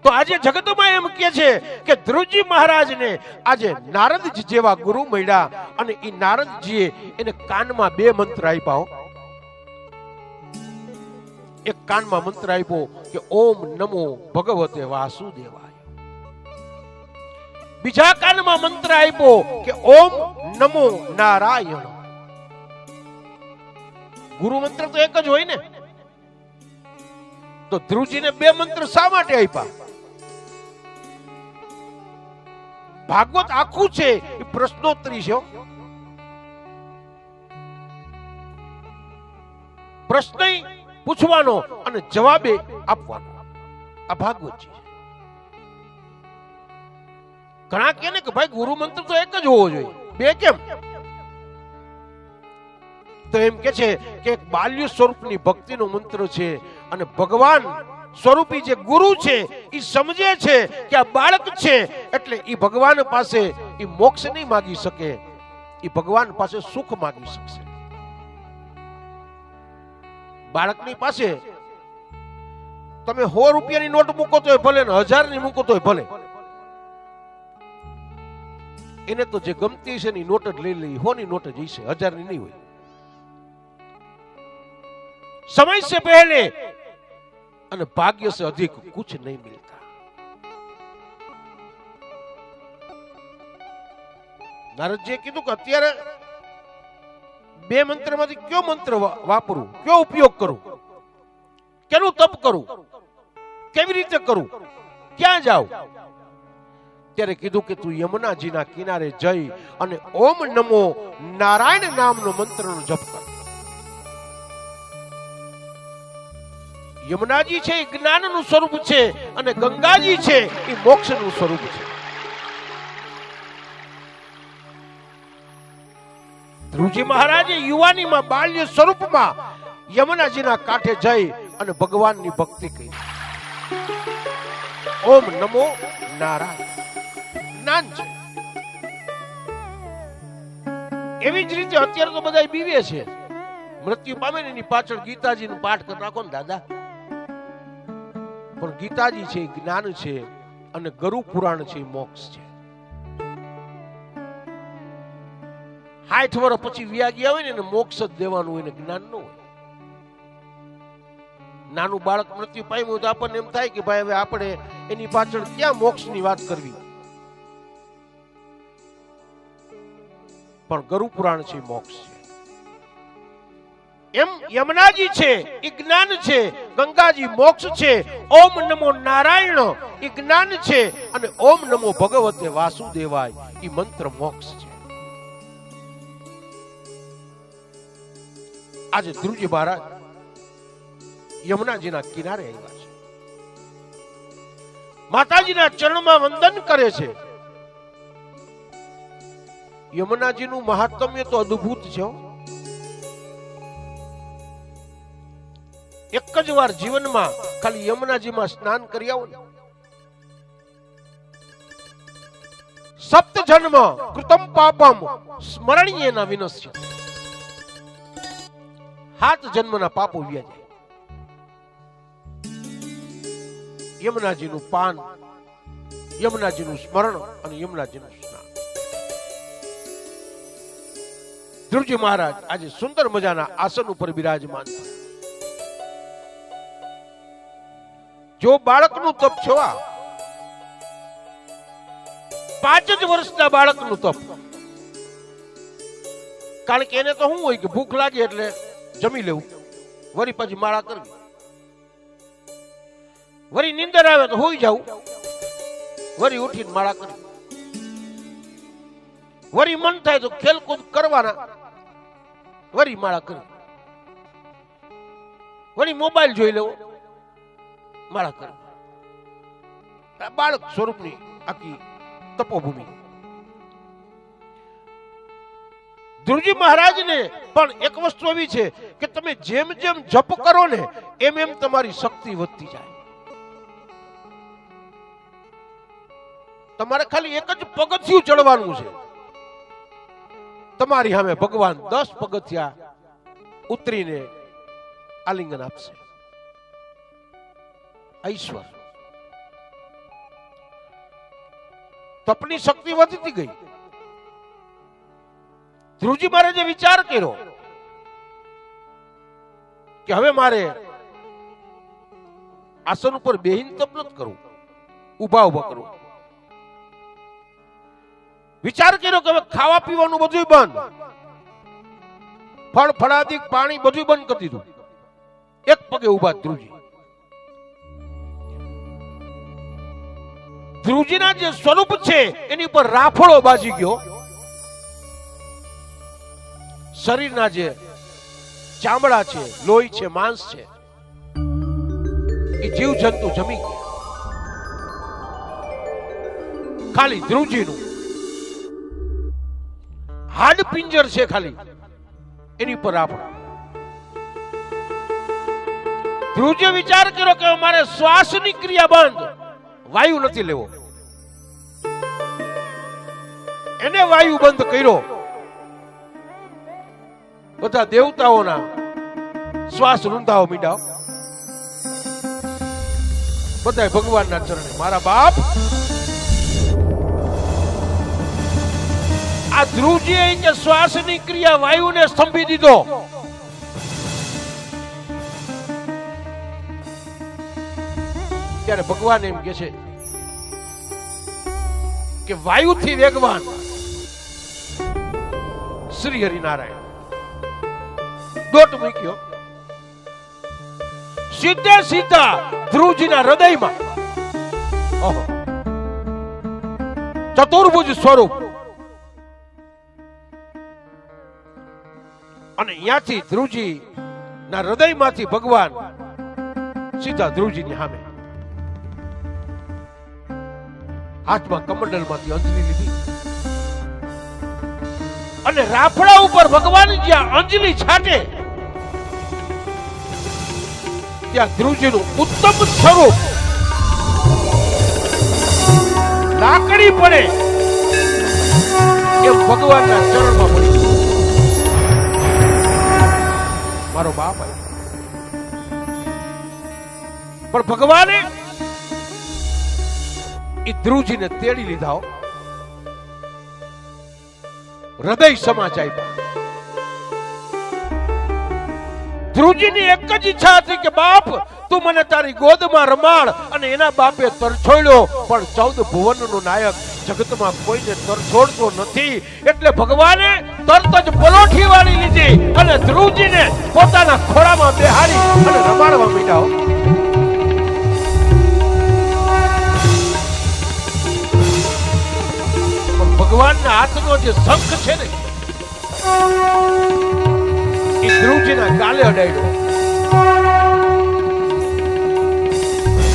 તો આજે જગતમાં એમ કે છે કે ધ્રુવજી મહારાજને આજે નારદજી જેવા ગુરુ મળ્યા અને એ નારદજીએ એને કાનમાં બે મંત્ર આપ્યા. એક કાનમાં મંત્ર આપ્યો કે ઓમ નમો ભગવતે વાસુદેવાય, બીજા કાનમાં મંત્ર આપ્યો કે ઓમ નમો નારાયણ. ગુરુ મંત્ર તો એક જ હોય ને, તો ધ્રુવજીને બે મંત્ર શા માટે આપ્યા? ભાગવત આખું છે એ પ્રશ્નોત્તરી છે. પ્રશ્ન પૂછવાનો અને જવાબે આપવાનો, આ ભાગવત છે. ઘણા કહે ને કે ભાઈ ગુરુ મંત્ર તો એક જ હોવો જોઈએ, બે કેમ? તો એમ કે છે કે એક બાલ્ય સ્વરૂપની ભક્તિનો મંત્ર છે અને ભગવાન સ્વરૂપી જે ગુરુ છે એ સમજે છે કે આ બાળક છે એટલે એ ભગવાન પાસે એ મોક્ષ નહીં માગી શકે, એ ભગવાન પાસે સુખ માગી શકશે. બાળકની પાસે તમે 100 રૂપિયાની નોટ મૂકો તોય ભલે ને 1000 ની મૂકો તોય ભલે, એને તો જે ગમતી છે ને નોટ જ લઈ લઈ, 100 ની નોટ જ હશે, 1000 ની નહીં હોય. समय से पहले અને ભાગ્ય से अधिक कुछ नहीं मिलता. નારદજીએ કીધું કે અત્યારે બે મંત્રમાંથી કયો મંત્ર વાપરું, કયો ઉપયોગ કરું, કેનું તપ કરું, કેવી રીતે કરું, ક્યાં જાઉં? ત્યારે કીધું કે તું યમુનાજીના કિનારે જઈ અને ઓમ નમો નારાયણ નામનો મંત્રનો જપ કર. યમુનાજી છે એ જ્ઞાનનું સ્વરૂપ છે અને ગંગાજી છે એ મોક્ષનું સ્વરૂપ છે. ધ્રુવજી મહારાજે યુવાનીમાં બાલ્ય સ્વરૂપમાં યમુનાજીના કાંઠે જઈ અને ભગવાનની ભક્તિ કરી. ઓમ નમો નારાયણ જ્ઞાન છે. એવી જ રીતે અત્યારે તો બધા બીવે છે, મૃત્યુ પામે ને એની પાછળ ગીતાજીનું પાઠ કરી નાખો ને દાદા. પણ ગીતાજી છે જ્ઞાન છે અને ગરુ પુરાણ છે મોક્ષ છે. 60 વર્ષ પછી વ્યાગી આવે ને એને મોક્ષ જ દેવાનું હોય ને જ્ઞાન ન હોય. નાનું બાળક મૃત્યુ પામ્યું તો આપણને એમ થાય કે ભાઈ હવે આપણે એની પાછળ ક્યાં મોક્ષની વાત કરવી, પણ ગરુ પુરાણ છે મોક્ષ છે. એમ યમુનાજી છે એ જ્ઞાન છે, ગંગાજી મોક્ષ છે, ઓમ નમો નારાયણ એ જ્ઞાન છે અને ઓમ નમો ભગવતે વાસુદેવાય એ મંત્ર મોક્ષ છે. આજે ધ્રુવજી મહારાજ યમુનાજીના કિનારે આવ્યા છે, માતાજીના ચરણમાં વંદન કરે છે. યમુનાજીનું મહાત્મ્ય તો અદ્ભુત છે. એક જ વાર જીવનમાં ખાલી યમુનાજીમાં સ્નાન કરી આવો ને, 7 જન્મ કૃતમ પાપમ સ્મરણીયેન વિનશ્ય, 7 જન્મના પાપો વ્યા જાય. યમુનાજીનું પાન, યમુનાજીનું સ્મરણ અને યમુનાજીનું સ્નાન. ધ્રુવજી મહારાજ આજે સુંદર મજાના આસન ઉપર બિરાજમાન છે. જો બાળકનું તપ છે, 5 જ વર્ષના બાળકનું તપ. કારણ કે એને તો શું હોય કે ભૂખ લાગે એટલે જમી લેવું, વળી પછી માળા કરવી, વળી નીંદર આવે તો હોઈ જવું, વળી ઉઠીને માળા કરવી, વળી મન થાય તો ખેલકૂદ કરવાના, વળી માળા કરવી, વળી મોબાઈલ જોઈ લેવો, માળા કરવી. બાળક સ્વરૂપની આખી તપોભૂમિ. ધ્રુવજી મહારાજને પણ એક વસ્તુ એવી છે કે તમે જેમ જેમ જપ કરો ને એમ એમ તમારી શક્તિ વધતી જાય. તમારે ખાલી એક જ પગથિયું ચડવાનું છે, તમારી સામે ભગવાન 10 પગથિયા ઉતરીને આલિંગન આપશે. ઈશ્વર તપની શક્તિ વધતી ગઈ. ધ્રુવજી મહારાજે વિચાર કર્યો કે હવે મારે આસન ઉપર બેહીને તપ નથી કરવું, ઊભા ઊભા કરવું. વિચાર કર્યો કે હવે ખાવા પીવાનું બધું બંધ, ફળ ફળાદિક પાણી બધું બંધ કરી દીધું. એક પગે ઊભા ધ્રુવજી. ધ્રુવજીના જે સ્વરૂપ છે એની પર રાફડો બાજી ગયો. શરીરના જે ચામડા છે, લોહી છે, માંસ છે, એ જીવ જંતુ જમી ગયા. ખાલી ધ્રુવજીનું હાડ પિંજર છે, ખાલી એની પર રાફડો. ધ્રુવજીએ વિચાર કર્યો કે અમારે શ્વાસની ક્રિયા બંધ, વાયુ નથી લેવો. એને વાયુ બંધ કર્યો. બધા દેવતાઓના શ્વાસ રૂંધાઓ મીંડાઓ. બધા ભગવાનના ચરણે, મારા બાપ આ ધ્રુવજીએ કે શ્વાસની ક્રિયા વાયુને સ્તંભી દીધો. ત્યારે ભગવાન એમ કે છે કે વાયુથી વેગવાન શ્રી હરિનારાયણ દોટ મૂક્યો સીધે સીધા ધ્રુવજીના હૃદયમાં. ઓહો, ચતુર્ભુજ સ્વરૂપ. અને અહીંયાથી ધ્રુવજી ના હૃદયમાંથી ભગવાન સીધા ધ્રુવજીની સામે હાથમાં કમંડલમાંથી અંજલિ લીધી. અને રાફડા ઉપર ભગવાન જ્યાં અંજલિ છાટે ત્યાં ધ્રુવજીનું ઉત્તમ સ્વરૂપ લાકડી પડે એ ભગવાનના ચરણમાં પડી. મારો બાપ પણ ભગવાને એ ધ્રુવજીને તેડી લીધા. હૃદય સમાજ આપ્યા. ધ્રુવજીની એક જ ઈચ્છા હતી કે બાપ તું મને તારી ગોદમાં રમાડ. અને એના બાપે તરછોડ્યો, પણ 14 ભુવનનો નાયક જગતમાં કોઈને તરછોડતો નથી. એટલે ભગવાને તરત જ પલોઠી વાળી લીધી અને ધ્રુવજીને પોતાના ખોળામાં બેહાડી અને રમાડવા માંડ્યા. ભગવાનના હાથનો જે શંખ છે ને એ ધ્રુવજીના ગાલે અડાડ્યો.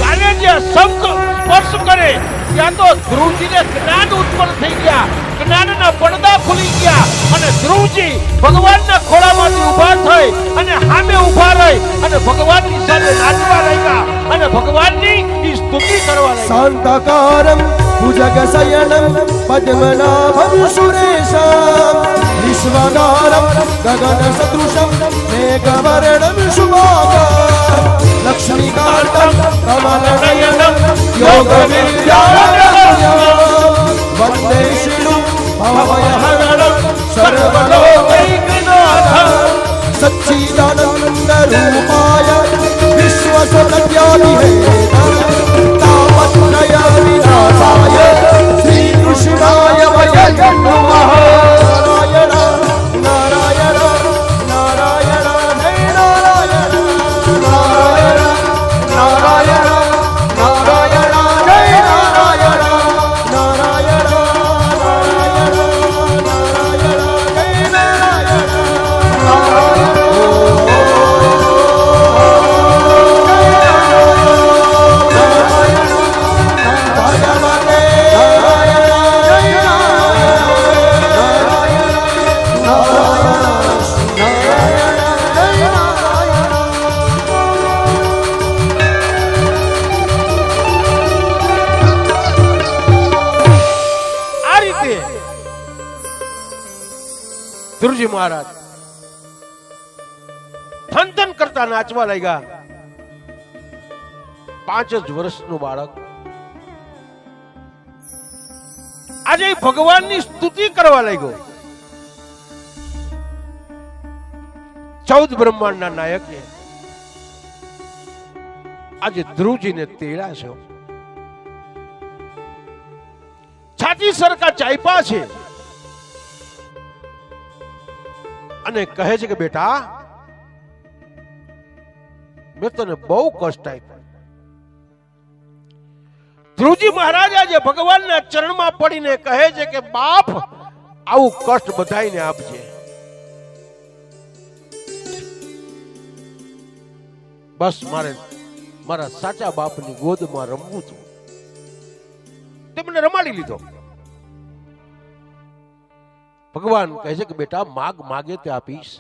ગાલે જે શંખ સ્પર્શ કરે ત્યાં તો ધ્રુવજીને જ્ઞાન ઉત્પન્ન થઈ ગયા. જ્ઞાનના પડદા ખુલી ગયા અને ધ્રુવજી ભગવાનના ખોળામાંથી ઊભા થઈ અને સામે ઊભા રહી અને ભગવાનની સાથે નાચવા લાગ્યા અને ભગવાનની સ્તુતિ કરવા લાગ્યા. શાંતાકારમ ભુજગશયનમ પદ્મનાભમ સુરેશમ વિશ્વનારમ ગગનસદૃશમ મેઘવર્ણમ શુભાકરમ લક્ષ્મીકાંતમ કમલનયનમ યોગવિદ્યારમ્યમ વંદે શ્રીનું ભવયહરણમ સર્વલોકૈકનાથમ સચ્ચિદાનંદ રૂપાય વિશ્વસદવ્યાધિહેતમ તાપત્રય વિનાશાય શ્રી કૃષ્ણાય વયં નમઃ. નારાયણ નારાયણ નારાયણ નારાયણ નારાયણ નારાયણ નારાયણ નારાયણ ધ્રુવજી મહારાજ થનથન કરતા નાચવા લાગ્યા. 5 જ વર્ષનું બાળક આજે ભગવાનની સ્તુતિ કરવા લાગ્યો. 14 બ્રહ્માંડના નાયકે આજે ધ્રુવજીને તેડા છે, છાતી સરખા ચાયપા છે અને કહે છે કે બેટા મેં તને બહુ કષ્ટ આપ્યું. ધ્રુવજી મહારાજ આજે ભગવાનના ચરણમાં પડીને કહે છે કે બાપ આવું કષ્ટ બધાઈને આપજે. બસ મારે મારા સાચા બાપની ગોદમાં રમવું હતું, તે મને રમાડી લીધો. ભગવાન કહે છે કે બેટા માગ માગે તે આપીશ.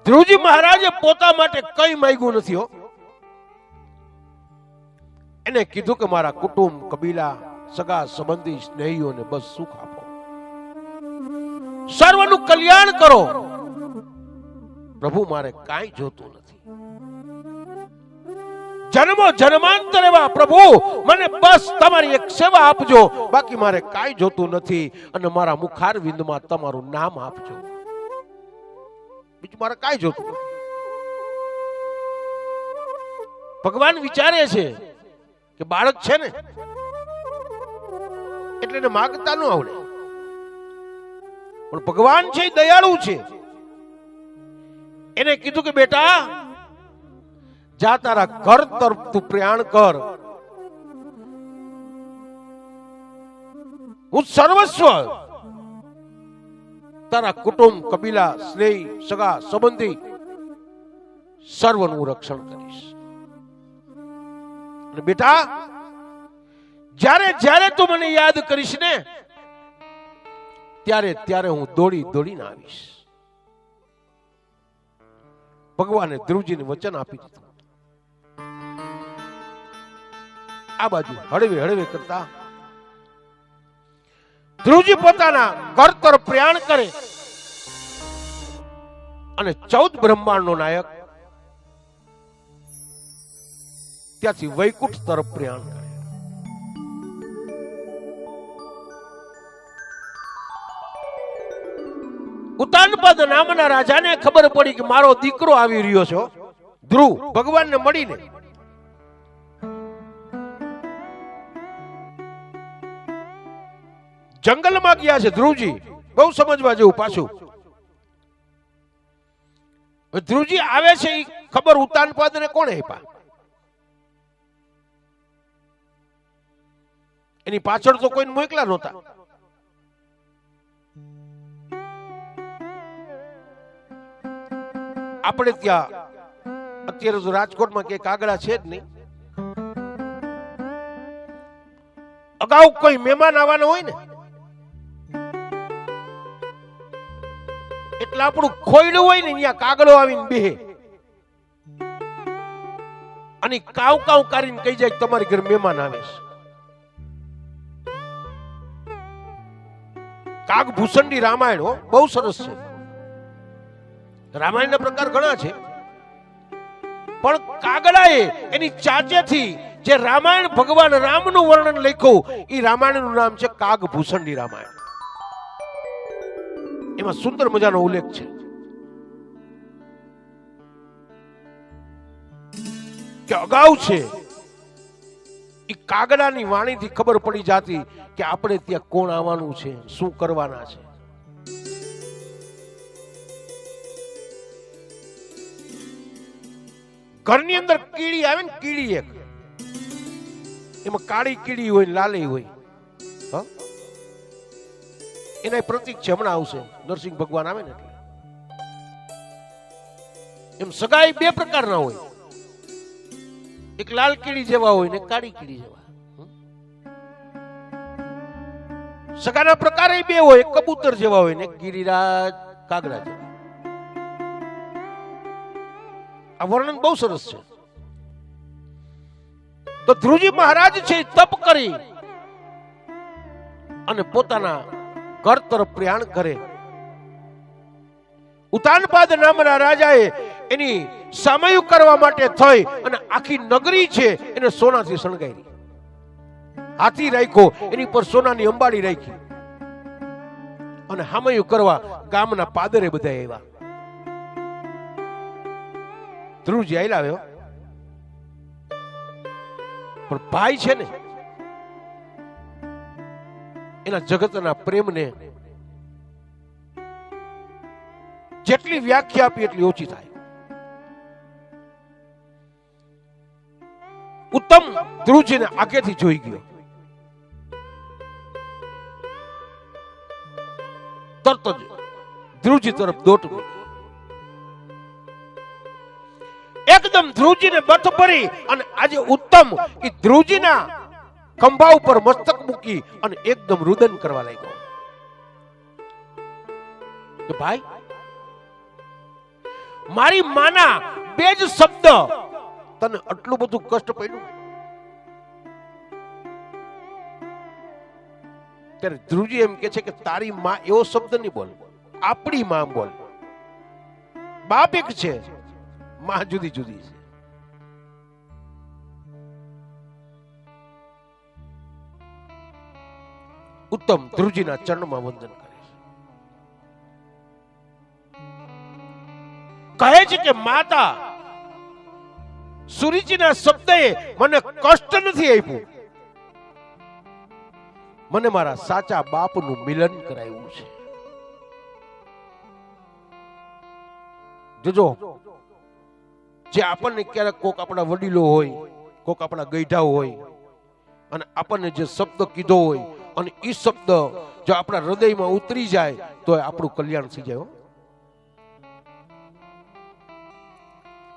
ધ્રુવજી મહારાજે પોતા માટે કઈ માંગ્યું નથી હો. એને કીધું કે મારા કુટુંબ કબીલા સગા સંબંધી સ્નેહીઓને બસ સુખ આપો, સર્વનું કલ્યાણ કરો. પ્રભુ મારે કાંઈ જોતું નથી. જન્મો જન્માંતર એવા પ્રભુ મને બસ તમારી એક સેવા આપજો, બાકી મારે કાંઈ જોતું નથી. અને મારા મુખારવિંદમાં તમારું નામ આપજો, બીજું મારે કાંઈ જોતું નથી. ભગવાન વિચારે છે કે બાળક છે ને એટલે એને માગતા ન આવડે, પણ ભગવાન છે દયાળુ છે. એને કીધું કે બેટા જા તારા ઘર તરફ તું પ્રયાણ કર, હું સર્વસ્વ તારા કુટુંબ કબીલા સ્નેહી સગા સંબંધી સર્વનું રક્ષણ કરીશ. અને બેટા જ્યારે જ્યારે તું મને યાદ કરીશ ને ત્યારે ત્યારે હું દોડી દોડીને આવીશ. ભગવાને ધ્રુવજીને વચન આપી દીધું. આ બાજુ હળવે હળવે કરતા ધ્રુવજી પોતાના ઘર તરફ પ્રયાણ કરે અને 14 બ્રહ્માંડનો નાયક ત્યાંથી વૈકુંઠ તરફ પ્રયાણ કરે. ઉતાનપદ નામના રાજાને ખબર પડી કે મારો દીકરો આવી રહ્યો છે ધ્રુવ ભગવાનને મળીને. જંગલમાં ગયા છે ધ્રુવજી, બહુ સમજવા જેવું. પાછું ધ્રુવજી આવે છે એ ખબર ઉતાનપદ ને કોણે આપ્યા? એની પાછળ તો કોઈને મોકલા નહોતા. આપણે ત્યાં અત્યારે તો રાજકોટમાં કે કાગડા છે જ નહીં. અગાઉ કોઈ મહેમાન આવવાનો હોય ને એટલે આપણું ખોયડું હોય ને અહીંયા કાગડો આવીને બેહે અને કાવ કાવ કરીને કહી જાય તમારી ઘરે મહેમાન આવે છે. કાગભૂષણની રામાયણ બહુ સરસ છે. રામાયણના પ્રકાર ઘણા છે, પણ કાગડાએ એની ચાચેથી જે રામાયણ ભગવાન રામનું વર્ણન લખ્યું એ રામાયણનું નામ છે કાગભૂષણની રામાયણ. એમાં સુંદર મજાનો ઉલ્લેખ છે કે અગાઉ છે એ કાગડાની વાણીથી ખબર પડી જાતી કે આપણે ત્યાં કોણ આવવાનું છે, શું કરવાના છે. ઘરની અંદર કીડી આવે ને, કીડી એક એમાં કાળી કીડી હોય લાલી હોય, એના પ્રતીક છે. હમણાં આવશે નરસિંહ ભગવાન આવે ને એટલે એમ સગાઈ બે પ્રકારના હોય, એક લાલ કીડી જેવા હોય ને કાળી કીડી જેવા. સગાના પ્રકાર બે હોય, એક કબૂતર જેવા હોય ને ગિરિરાજ કાગડા જેવા. આ વર્ણન બહુ સરસ છે. તો ધ્રુવજી મહારાજ છે તપ કરી અને પોતાના ઘર તરફ પ્રયાણ કરે. ઉતાનપાદ નામના રાજાએ એની સામયું કરવા માટે થઈ અને આખી નગરી છે એને સોનાથી શણગારી. હાથી રાખ્યો, એની પર સોનાની અંબાડી રાખી અને સામયું કરવા ગામના પાદરે બધા આવ્યા. ધ્રુવજી આયલા આવ્યો, પણ ભાઈ છે ને એના જગતના પ્રેમને જેટલી વ્યાખ્યા આપી એટલી ઓછી થાય. ઉત્તમ ધ્રુવજીને આગેથી જોઈ ગયો, તરત જ ધ્રુવજી તરફ દોટ ગયો. એકદમ ધ્રુવજીને બથ ભરી અને આજે ઉત્તમ એ ધ્રુવજીના ખંભા ઉપર મસ્તક મૂકી અને એકદમ રુદન કરવા લાગ્યો કે ભાઈ, મારી માના બે જ શબ્દ તને આટલું બધું કષ્ટ પડ્યું. ત્યારે ધ્રુવજી એમ કે છે કે તારી માં એવો શબ્દ નહીં બોલ, આપણી માં બોલ. બાપ એક છે, માં જુદી જુદી છે. ઉત્તમ ધ્રુવજીના ચરણમાં વંદન કરે છે, કહે છે કે માતા સુરીજીના શબ્દે મને કષ્ટ નથી આપ્યું, મને મારા સાચા બાપનું મિલન કરાવ્યું છે. જોજો, જે આપણને ક્યારેક કોક આપણા વડીલો હોય, કોક આપણા ગઈઢા હોય અને આપણને જે શબ્દ કીધો હોય અને એ શબ્દ જો આપણા હૃદયમાં ઉતરી જાય તો આપણું કલ્યાણ થઈ જાય.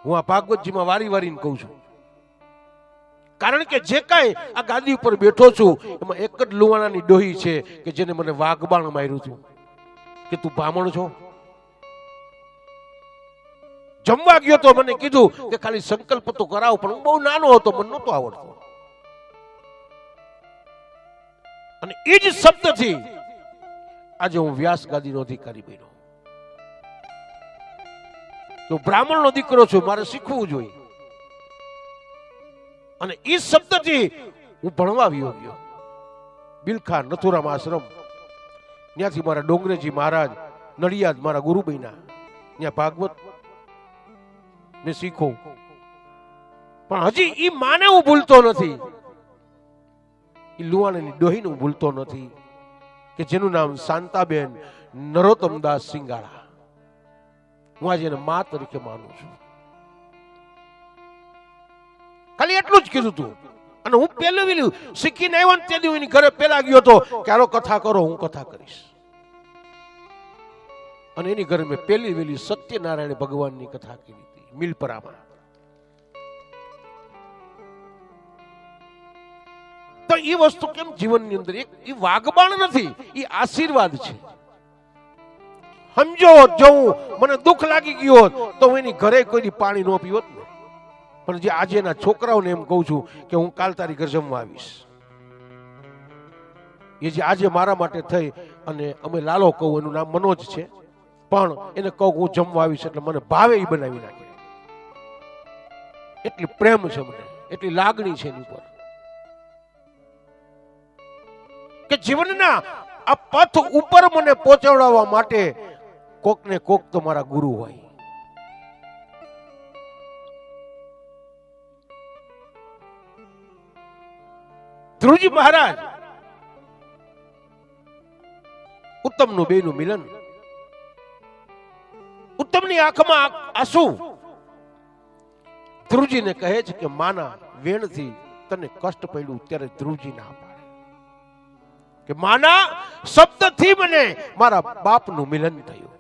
હું આ ભાગવતજીમાં વારી વારીને કહું છું, કારણ કે જે કાંઈ આ ગાદી ઉપર બેઠો છું એમાં એક જ લુવાણાની ડોહી છે કે જેને મને વાઘબાણ માર્યું હતું કે તું બ્રાહ્મણ છો. જમવા ગયો તો મને કીધું કે ખાલી સંકલ્પ તો કરાવ, પણ હું બહુ નાનો હતો, મને નહોતો આવડતો. અને એ જ શબ્દથી આજે હું વ્યાસ ગાદીનો અધિકારી બન્યો. તો બ્રાહ્મણનો દીકરો છું, મારે શીખવું જોઈએ. અને એ શબ્દથી હું ભણવા આવ્યો ગયો બિલખા નથુરામ આશ્રમ. ત્યાંથી મારા ડોંગરેજી મહારાજ નડિયાદ મારા ગુરુ બન્યા, ત્યાં ભાગવત મેં શીખો. પણ હજી ઈ માને હું ભૂલતો નથી, ઈ લુવાણાની ડોહીને હું ભૂલતો નથી કે જેનું નામ શાંતાબેન નરોત્તમદાસ સિંગાળા. હું આજે એને મા તરીકે માનું છું. ખાલી એટલું જ કીધું તું. અને હું પહેલું વેલું શીખીને આવ્યો ને તે એની ઘરે પેલા ગયો હતો કે હાલો કથા કરો, હું કથા કરીશ. અને એની ઘરે મેં પહેલી વેલી સત્યનારાયણ ભગવાનની કથા કરી હતી મિલપરામાં. તો એ વસ્તુ કેમ જીવનની અંદર એ વાગબાણ નથી, એ આશીર્વાદ છે. સમજો, જો મને દુઃખ લાગી ગયો તો હું એની ઘરે કોઈ પાણી ન પીવત ને. પણ જે આજે એના છોકરાઓને એમ કહું છું કે હું કાલ તારી ઘર જમવા આવીશ. એ જે આજે મારા માટે થઈ અને અમે લાલો કહું, એનું નામ મનોજ છે, પણ એને કહું હું જમવા આવીશ એટલે મને ભાવે એ બનાવી નાખે. એટલી પ્રેમ છે મને, એટલી લાગણી છે એની ઉપર કે જીવનના આ પથ ઉપર મને પહોંચાડવા માટે કોક ને કોક તો મારા ગુરુ હોય. ધ્રુવજી મહારાજ ઉત્તમનું બેનું મિલન, ઉત્તમની આંખમાં આંસુ. ધ્રુવજીને કહે છે કે માના વેણથી તને કષ્ટ પડ્યું, ત્યારે ધ્રુવજી ના પાડે કે માના શબ્દથી મને મારા બાપનું મિલન થયું.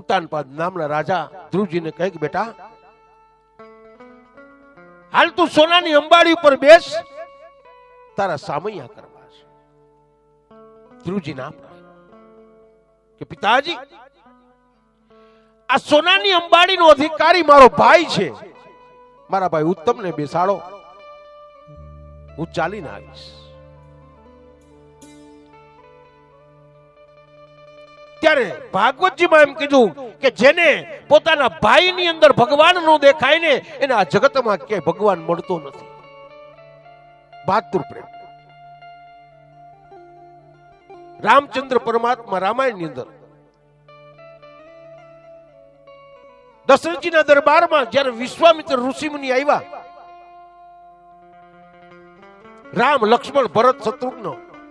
ઉતાનપાદ નામના રાજા ધ્રુવજીને કહે કે બેટા હાલ તું સોનાની અંબાડી ઉપર બેસ, તારા સામૈયા કરવા છે. ધ્રુવજી ના પાડે કે પિતાજી આ સોનાની અંબાડીનો અધિકારી મારો ભાઈ છે, મારા ભાઈ ઉત્તમને બેસાડો, હું ચાલીને આવીશ. ત્યારે ભાગવતજીમાં એમ કીધું કે જેને પોતાના ભાઈની અંદર ભગવાન નો દેખાય ને એને આ જગતમાં ક્યાંય ભગવાન મળતો નથી. બહાદુર પ્રેમ. રામચંદ્ર પરમાત્મા રામાયણની અંદર દશરથજીના દરબારમાં જ્યારે વિશ્વામિત્ર ઋષિમુનિ આવ્યા, રામ લક્ષ્મણ ભરત શત્રુઘ્ન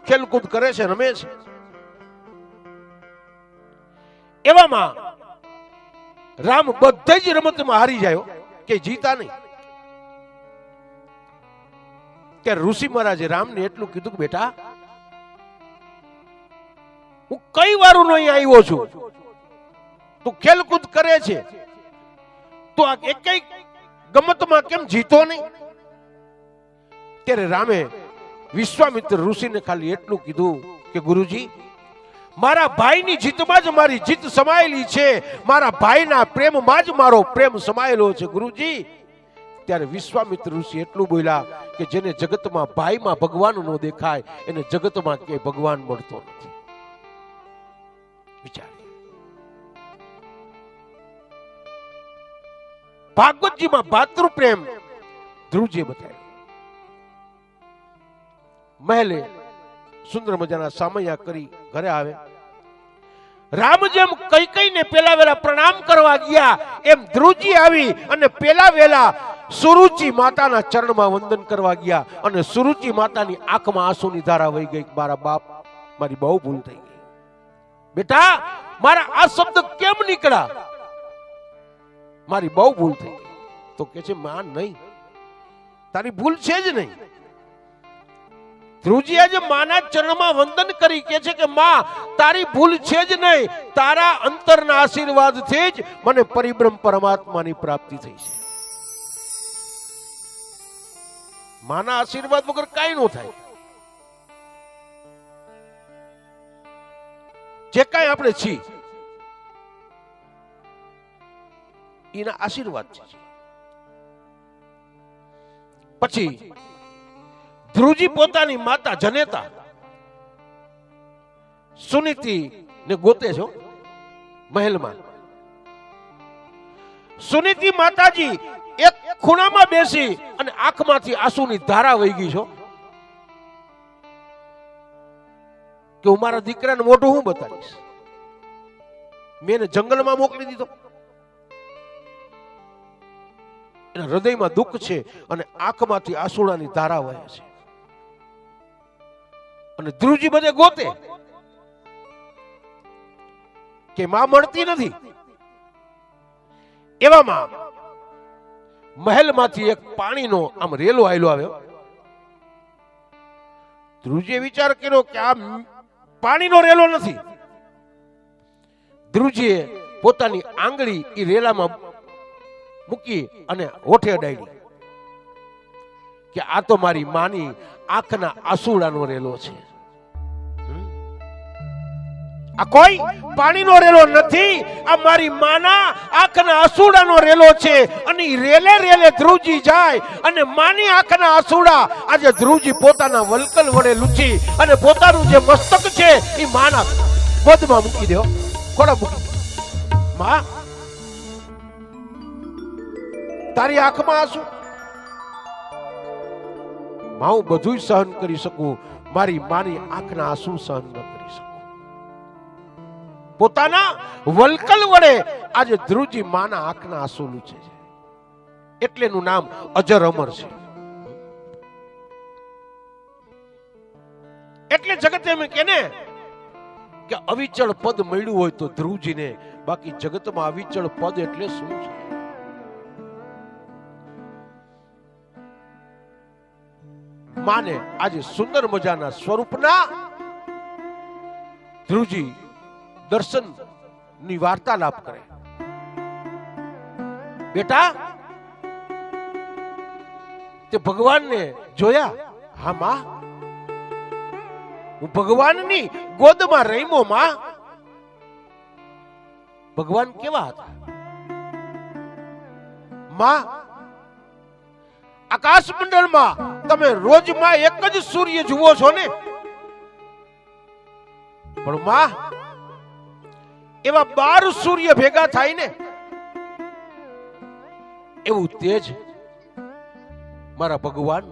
ખેલકૂદ કરે છે, રમે છે. એવામાં રામ બધે જ રમતમાં હારી જાય કે જીતા નહીં. ત્યારે ઋષિ મહારાજે રામને એટલું કીધું કે બેટા, હું કઈ વારું નો અહીં આવ્યો છું, તું ખેલકૂદ કરે છે, તું આ એક ગમતમાં કેમ જીતો નહીં? ત્યારે રામે વિશ્વામિત્ર ઋષિને ખાલી એટલું કીધું કે ગુરુજી, મારા ભાઈની જીતમાં જ મારી જીત સમાયેલી છે, મારા ભાઈના પ્રેમમાં જ મારો પ્રેમ સમાયેલો છે ગુરુજી. ત્યારે વિશ્વામિત્ર ઋષિ એટલું બોલ્યા કે જેને જગતમાં ભાઈમાં ભગવાન નો દેખાય એને જગતમાં કે ભગવાન મળતો નથી. વિચારીએ, ભાગવતજીમાં ભાતૃ પ્રેમ ધ્રુવજીએ બતાવ્યો. મહેલે સુંદર મજાના સામૈયા કરી ઘરે આવે. રામ જેમ કૈકેયીને પેલા વેલા પ્રણામ કરવા ગયા એમ ધ્રુવજી આવી અને પેલા વેલા સુરુચિ માતાના ચરણમાં વંદન કરવા ગયા અને સુરુચિ માતાની આંખમાં આંસુની ધારા વહી ગઈ. મારા બાપ, મારી બહુ ભૂલ થઈ ગઈ. બેટા, મારા આ શબ્દ કેમ નીકળ્યા? મારી બહુ ભૂલ થઈ ગઈ. તો કે છે, માં નહીં, તારી ભૂલ છે જ નહીં. ધ્રુવજી આજે માના ચરણમાં વંદન કરી કે છે કે માં, તારી ભૂલ છે જ નહીં, તારા અંતરના આશીર્વાદથી જ મને પરિબ્રહ્મ પરમાત્માની પ્રાપ્તિ થઈ છે. માના આશીર્વાદ વગર કાંઈ ન થાય. જે કાંઈ આપણે છીએ એના આશીર્વાદ છે. પછી ધ્રુવજી પોતાની માતા જનેતા સુનીતિ ને ગોતે છો મહેલમાં. સુનીતિ માતાજી એક ખૂણામાં બેસી અને આંખમાંથી આંસુની ધારા વહી ગઈ છો કે હું મારા દીકરાને મોઢું હું બતાવીશ. મેં એને જંગલમાં મોકલી દીધો. એના હૃદયમાં દુઃખ છે અને આંખમાંથી આંસુડાની ધારા વહે છે. અને ધ્રુવજી બધે ગોતે કે માં મળતી નથી. એવામાં મહેલમાંથી એક પાણીનો આમ રેલો આવ્યો. ધ્રુવજીએ વિચાર કર્યો કે આ પાણીનો રેલો નથી. ધ્રુવજીએ પોતાની આંગળી એ રેલામાં મૂકી અને હોઠે અડાડી કે આ તો મારી માની આંખના આંસુડાનો રેલો છે. આ કોઈ પાણીનો રેલો નથી, આ મારી માના આંખના આંસુડાનો રેલો છે. અને રેલે રેલે ધ્રુવજી જાય અને માની આંખના આંસુડા આજે ધ્રુવજી પોતાના વલકલ વડે લૂછી અને પોતાનું જે મસ્તક છે એ માના ગોદમાં મૂકી દો. ખોડા મૂકી. માં, તારી આંખમાં આંસુ? માં, હું બધું સહન કરી શકું, મારી માની આંખના આંસુ સહન ન કરી શકું. પોતાના વલકલ વડે આજે ધ્રુવજી માના આંખના આંસુ લૂછે છે. એટલે એનું નામ અજર અમર છે. એટલે જગત એમ કે ને કે અવિચળ પદ મળ્યું હોય તો ધ્રુવજીને, બાકી જગતમાં અવિચળ પદ એટલે શું છે? માને આજે સુંદર મજાના સ્વરૂપના ધ્રુવજી દર્શન ની વાર્તાલાપ કરે. બેટા, તે ભગવાનને જોયા? હા માં, હું ભગવાનની ગોદમાં રમ્યો માં. ભગવાન કેવા હતા માં? આકાશ મંડળમાં તમે રોજમાં એક જ સૂર્ય જુઓ છો ને, પણ માં એવા 12 સૂર્ય ભેગા થાય ને એવું તેજ મારા ભગવાન.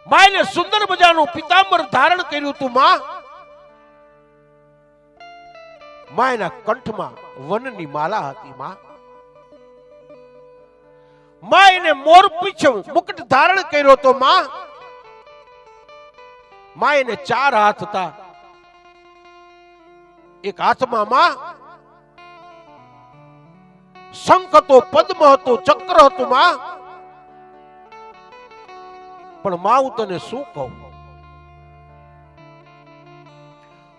માયને સુંદર મજાનું પિતાંબર ધારણ કર્યું તું માં. માં એના કંઠમાં વનની માલા હતી. માં એને મોર પીછું મુકટ ધારણ કર્યો તો માં એને 4 હાથ હતા. એક હાથમાં માં શંખ હતો, પદ્મ હતો, ચક્ર હતું. માં પણ માં હું તને શું કહું,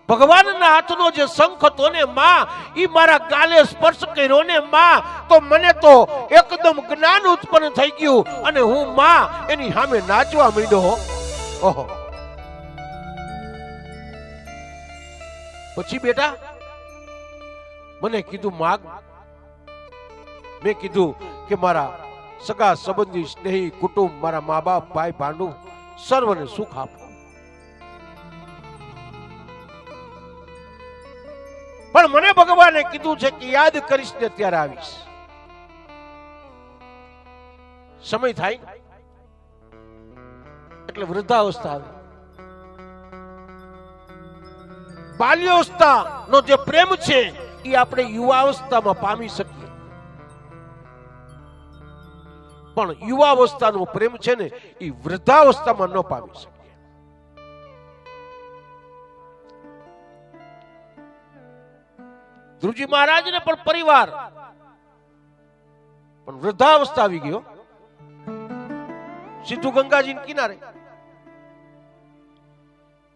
ભગવાનના હાથનો જે શંખ હતો ને માં, ઈ મારા ગાલે સ્પર્શ કર્યો ને માં, તો મને તો એકદમ જ્ઞાન ઉત્પન્ન થઈ ગયું અને હું માં એની સામે નાચવા માંડ્યો. ઓહો. પછી બેટા મને કીધું માગ. મેં કીધું કે મારા સગા સંબંધી, સ્નેહી, કુટુંબ, મારા મા બાપ, ભાઈ ભાંડુ સર્વને સુખ આપો. પણ મને ભગવાને કીધું છે કે યાદ કરીશ ને ત્યારે આવીશ. સમય થાય એટલે વૃદ્ધાવસ્થા આવે. બાલ્યાવસ્થા નો જે પ્રેમ છે એ આપણે યુવાવસ્થામાં પામી શકીએ, પણ યુવાવસ્થાનો પ્રેમ છે ને એ વૃદ્ધાવસ્થામાં ન પામી શકીએ. ધ્રુવજી મહારાજને પણ પરિવાર, પણ વૃદ્ધાવસ્થા આવી ગયો. સીધું ગંગાજી કિનારે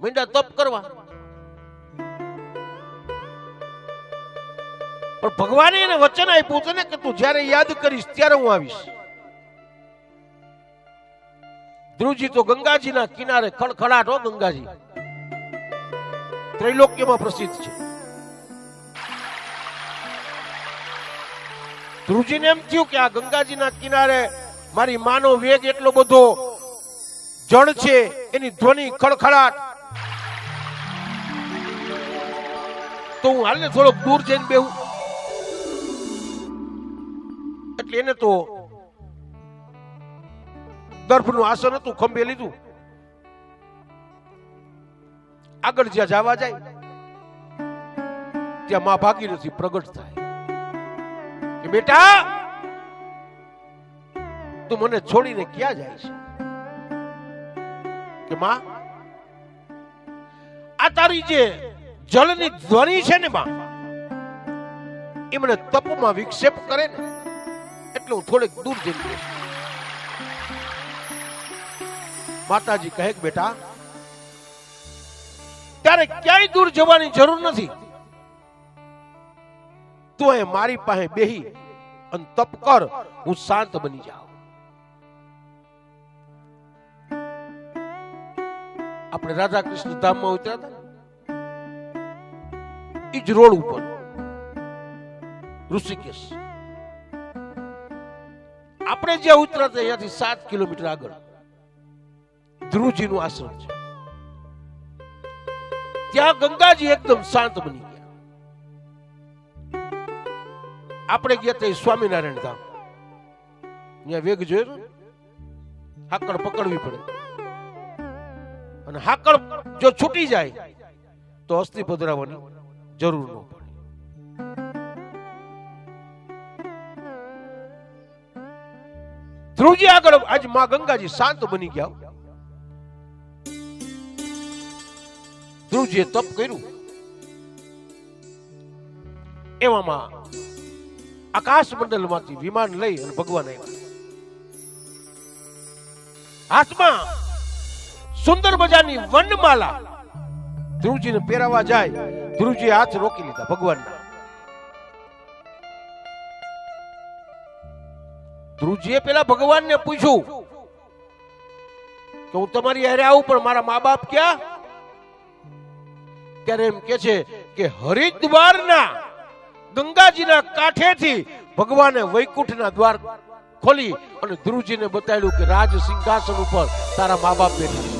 માંડ્યા તપ કરવા. પણ ભગવાને એને વચન આપ્યું છે ને કે તું જ્યારે યાદ કરીશ ત્યારે હું આવીશ. ધ્રુવજી તો ગંગાજીના કિનારે ખડખડાટ હો. ગંગાજી ત્રૈલોક્યમાં પ્રસિદ્ધ છે. ધ્રુવજીને એમ થયું કે આ ગંગાજીના કિનારે મારી માનો વેગ એટલો બધો જળ છે, એની ધ્વનિ ખડખડાટ, તો હું હાલને થોડોક દૂર જઈને બેહું. એટલે એને તો દર્ભનું આસન હતું, ખંભે લીધું. આગળ જ્યાં જવા જાય ત્યાં માં ભાગીરથી પ્રગટ થાય કે બેટા તું મને છોડીને ક્યાં જાય છે? કે માં આ તારી જે જળની ધ્વનિ છે ને માં, એ મને તપમાં વિક્ષેપ કરે ને એટલે હું થોડેક દૂર જઈને બેસું. માતાજી કહે કે બેટા ત્યારે ક્યાંય દૂર જવાની જરૂર નથી. તું એ મારી પાસે બેહી અને તપ કર, હું શાંત બની જાઉં. આપણે રાધા કૃષ્ણ ધામમાં ઉતર્યા હતા, ઈ જ રોડ ઉપર ઋષિકેશ. આપણે જ્યાં ઉતર્યા હતા ત્યાંથી 7 કિલોમીટર આગળ ધ્રુવજીનું આશ્રમ છે. ત્યાં ગંગાજી એકદમ શાંત બની ગયા. આપણે ગયા તે સ્વામિનારાયણ ધામ. ત્યાં વેગ જોયો, હાકડ પકડવી પડે, અને હાકડ જો છૂટી જાય તો અસ્થિ પધરાવવાની જરૂર ન પડે. ધ્રુવજી આગળ આજ માં ગંગાજી શાંત બની ગયા. ધ્રુવજીએ તપ કર્યું. એવામાં આકાશ મંડળમાંથી વિમાન લઈ અને ભગવાન આવ્યા. હાથમાં સુંદર મજાની વનમાલા ધ્રુવજીને પહેરાવા જાય. ધ્રુવજીએ હાથ રોકી લીધા ભગવાનના. ધ્રુવજીએ પેલા ભગવાનને પૂછ્યું કે હું તમારી હારે આવું, પણ મારા મા બાપ ક્યાં? ત્યારે એમ કે છે કે હરિદ્વારના ગંગાજીના કાંઠેથી ભગવાને વૈકુંઠના દ્વાર ખોલી અને ધ્રુવજીને બતાવ્યું કે રાજ સિંહાસન ઉપર તારા મા બાપ બેઠા છે.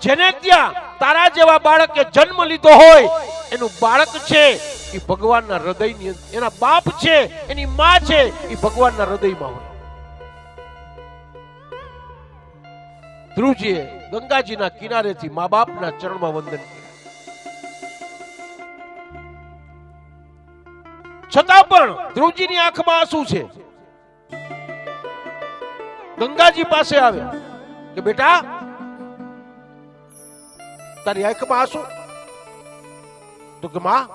જેને ત્યાં તારા જેવા બાળકે જન્મ લીધો હોય, એનું બાળક છે એ ભગવાનના હૃદયની અંદર, એના બાપ છે, એની માં છે એ ભગવાનના હૃદયમાં હોય. ધ્રુવજીએ ગંગાજીના કિનારેથી મા બાપના ચરણમાં વંદન કર્યા. છતાં પણ ધ્રુવજીની આંખમાં આંસુ છે. ગંગાજી પાસે આવે કે બેટા તારી આંખમાં આંસુ? તો કે માં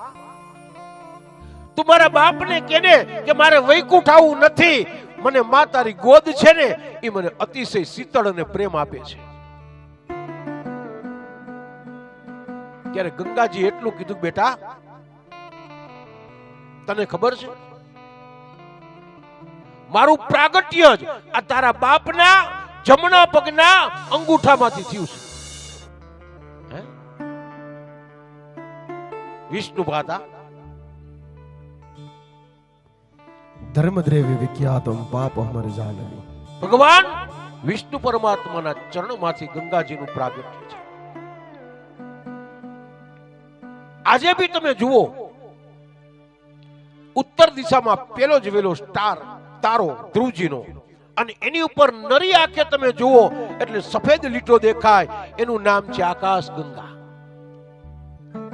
તું મારા બાપને કેને કે મારે વૈકુંઠ આવવું નથી. મને માં તારી ગોદ છે ને એ મને અતિશય શીતળ અને પ્રેમ આપે છે. ત્યારે ગંગાજી એટલું કીધું બેટા તને ખબર છે મારું પ્રાગટ્ય જ આ તારા બાપના જમણા પગના અંગૂઠામાંથી થયું છે. વિષ્ણુ ભાતા ધર્મદ્રેવ્ય વિખ્યાતમ પાપ અમર જાનવી. ભગવાન વિષ્ણુ પરમાત્માના ચરણમાંથી ગંગાજીનું પ્રાગટ્ય છે. આજે બી તમે જુઓ ઉત્તર દિશામાં પેલો જ વેલો સ્ટાર તારો ધ્રુવજીનો, અને એની ઉપર નરી આંખે તમે જુઓ એટલે સફેદ લીટો દેખાય, એનું નામ છે આકાશ ગંગા.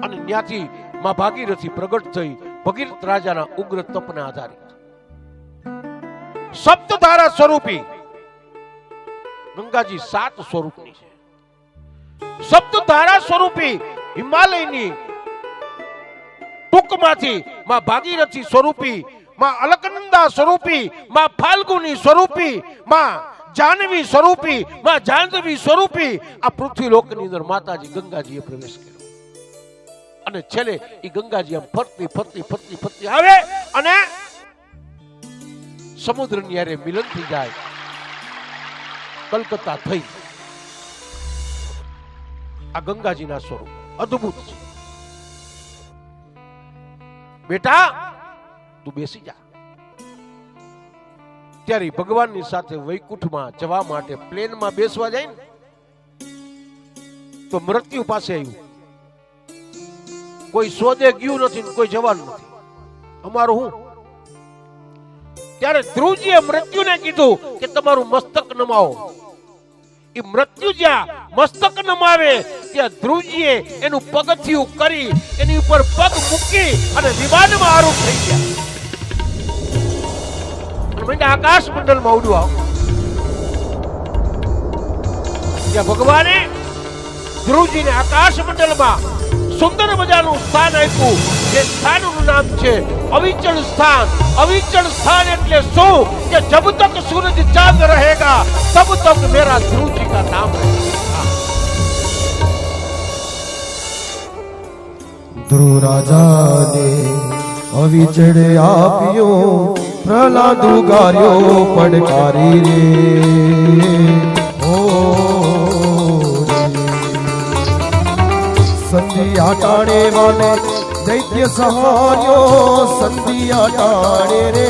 અને ત્યાંથી માં ભાગીરથી પ્રગટ થઈ ભગીરથ રાજાના ઉગ્ર તપના આધારિત સપ્તધારા સ્વરૂપી ગંગાજી 7 સ્વરૂપની છે. સપ્તધારા સ્વરૂપી હિમાલયની ટૂંકમાંથી માં ભાગીરથી સ્વરૂપી, માં અલકનંદા સ્વરૂપી, માં ફાલ્ગુની સ્વરૂપી, માં જાહ્નવી સ્વરૂપી, માં જાહ્નવી સ્વરૂપી આ પૃથ્વી લોકની અંદર માતાજી ગંગાજીએ પ્રવેશ કર્યો. અને છેલ્લે એ ગંગાજી આમ ફરતી ફરતી ફરતી ફરતી આવે અને સમુદ્રની હારે મિલન થઈ જાય. કલકત્તા થઈ. આ ગંગાજીના સ્વરૂપ અદ્ભુત છે. બેટા તું બેસી જા. ત્યારે ભગવાનની સાથે વૈકુંઠમાં જવા માટે પ્લેનમાં બેસવા જાય ને તો મૃત્યુ પાસે આવ્યું. કોઈ સોદે ગયું નથી, કોઈ જવાનું નથી, અમારું હું. ત્યારે ધ્રુવજીએ મૃત્યુને કીધું કે તમારું મસ્તક નમાવો. એ મૃત્યુ જ્યાં મસ્તક નમાવે ત્યાં ધ્રુવજીએ એનું પગથિયું કરી એની ઉપર પગ મૂકી અને વિમાનમાં આરૂઢ થઈ ગયા. અને આકાશ મંડળમાં ઉડવા ત્યાં ભગવાને ધ્રુવજીને આકાશ મંડળમાં સુંદર મજાનું સ્થાન આપ્યું. જે સ્થાનનું નામ છે અવિચળ સ્થાન. અવિચળ સ્થાન એટલે શું કે જબ તક સૂરજ ચાંદ रहेगा तब तक मेरा ध्रुव जी का नाम रहेगा. ધ્રુવ રાજાને અવિચળ આપ્યો, પ્રહલાદ ઉગાર્યો પડકારી રે. ઓ સંધિયા ટાળે વાલે દૈત્ય સહાર્યો, સંધિયા ટાળે રે.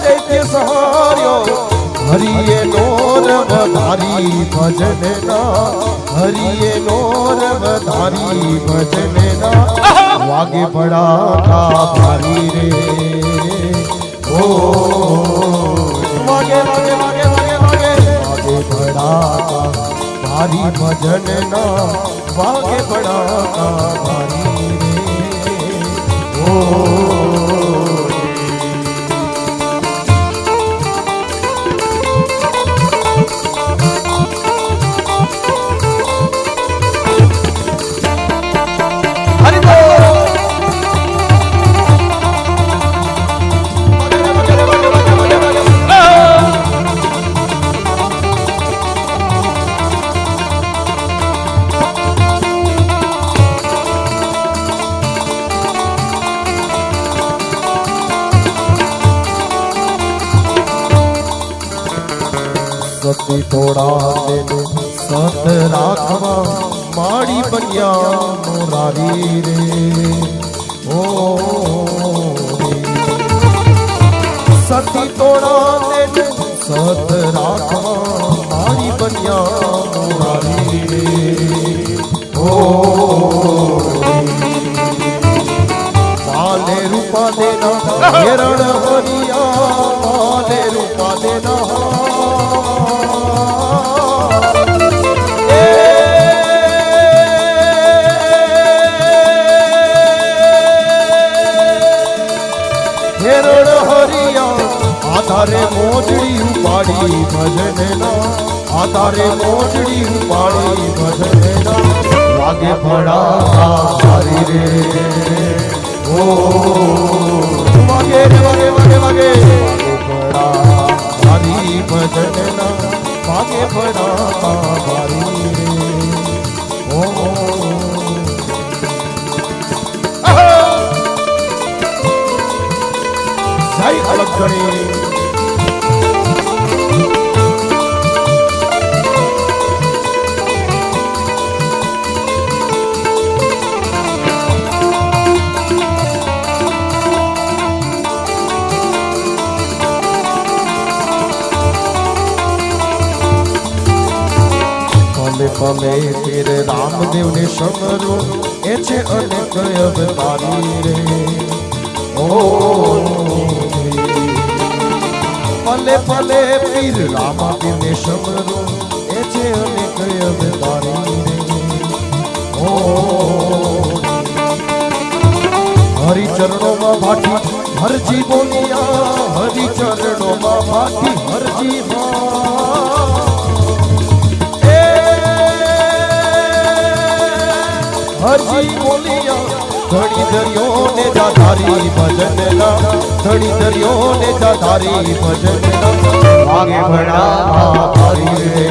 દૈત્ય સહાર્યો હરિએ નોર વધારી ભજનના, હરિએ નોર વધારી ભજનના. વાગે ભડાકા ભારી રે. ઓ વાગે વાગે વાગે વાગે વાગે વાગે ભડાકા ભારી ભજનના, વાગે ભડાકા ભારી રે. ઓ સતી થોડા તેને સત રાખવા, માડી બન્યા મોરારી રે. ઓ સતી થોડા તેને સત રાખવા, માડી બન્યા મોરારી રે. ઓ પાલે રૂપા દેના હેરણ હરિયા, પાલે રૂપા દેના ઉપાડી ભજનના આધારે મોજડી ઉપાડી ભજનના વાગે ભણા હારી રે ઓ વાગે રે વાગે વાગે વાગે ભણા હારી ભજનના વાગે ભણા હારી રે ઓ જય અલગ ગણી પલે તેરે રામદેવ ને સમરો એ છે અનેક અવતારી રે ઓ પલે પલે પીર રામદેવ ને સમરો એ છે અનેક અવતારી રે ઓ હરિ ચરણોમાં ભાટી હરજી બોલિયા હરિ ચરણોમાં ભાટી હરજી હરજી બોલિયા ધણી દરિયો ને જાધારી ભજનના ધણી દરિયો ને જાધારી ભજનના વાગે ભણા હારી રે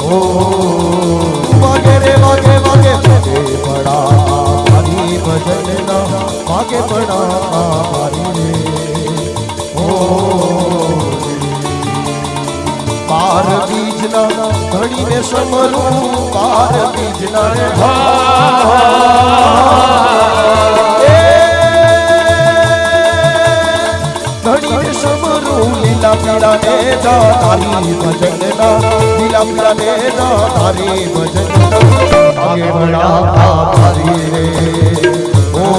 ઓ વાગે રે વાગે વાગે ભણા હારી ભજનના વાગે ભણા હારી રે ઓ પાર બીજના ધણીને સમરું પાર બીજના રે ધણીને સમરું લીલા પીળા ને જાધારી ભજનના લીલા પીળા ને જાધારી ભજનના આગે ભણા હારી રે ઓ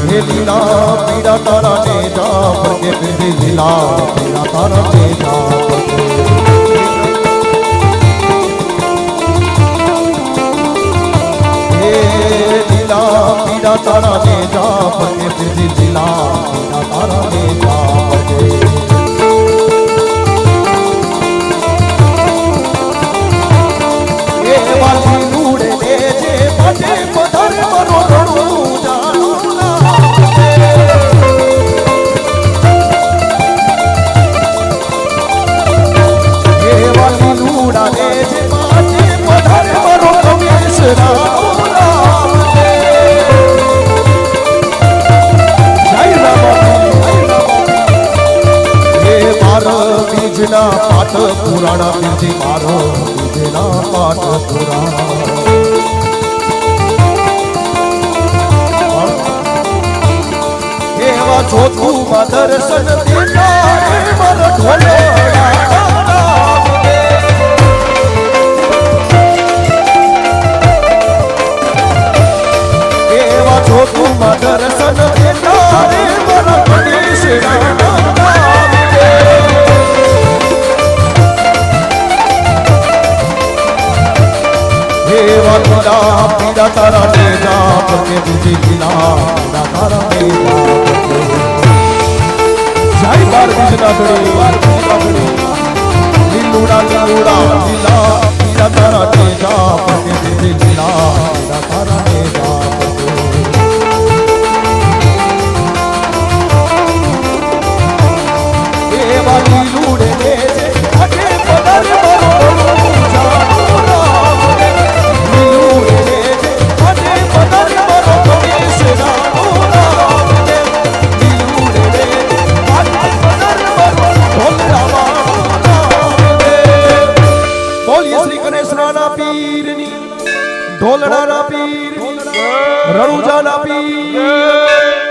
હે લીલા પીળા તારા ને જા પરકે લીલા પીળા તારા ને જા લીલા પીડા તારા ને જા પગે તેજી લીલા પીડા તારા ને જા પગે એ વાલી લૂડે ને જે પગે પધર મરો રણું જાણું ના એ વાલી લૂડા ને જે પગે પધર મરો કવિશ રાણું બીજના પાઠ પુરાણા બીજી મારો બીજના પાઠ પુરાણા એવા ચોથું માં દર્શન દેતા મારો ઢોલડા એવા ચોથું માં દર્શન દેતા મારો ગણેશ પીડા પીડા તારા ને જા પગે બીજી પીડા પીડા તારા ને જા પગે જય બાર બીજના ઘડી લીલુડા લીલુડા લીલા પીડા તારા ને જા પગે બીજી પીડા પીડા તારા ને જા પગે એવા લીલુડે ને જે અગે પદર ઢોલડા ના પીર રણુજા ના પીર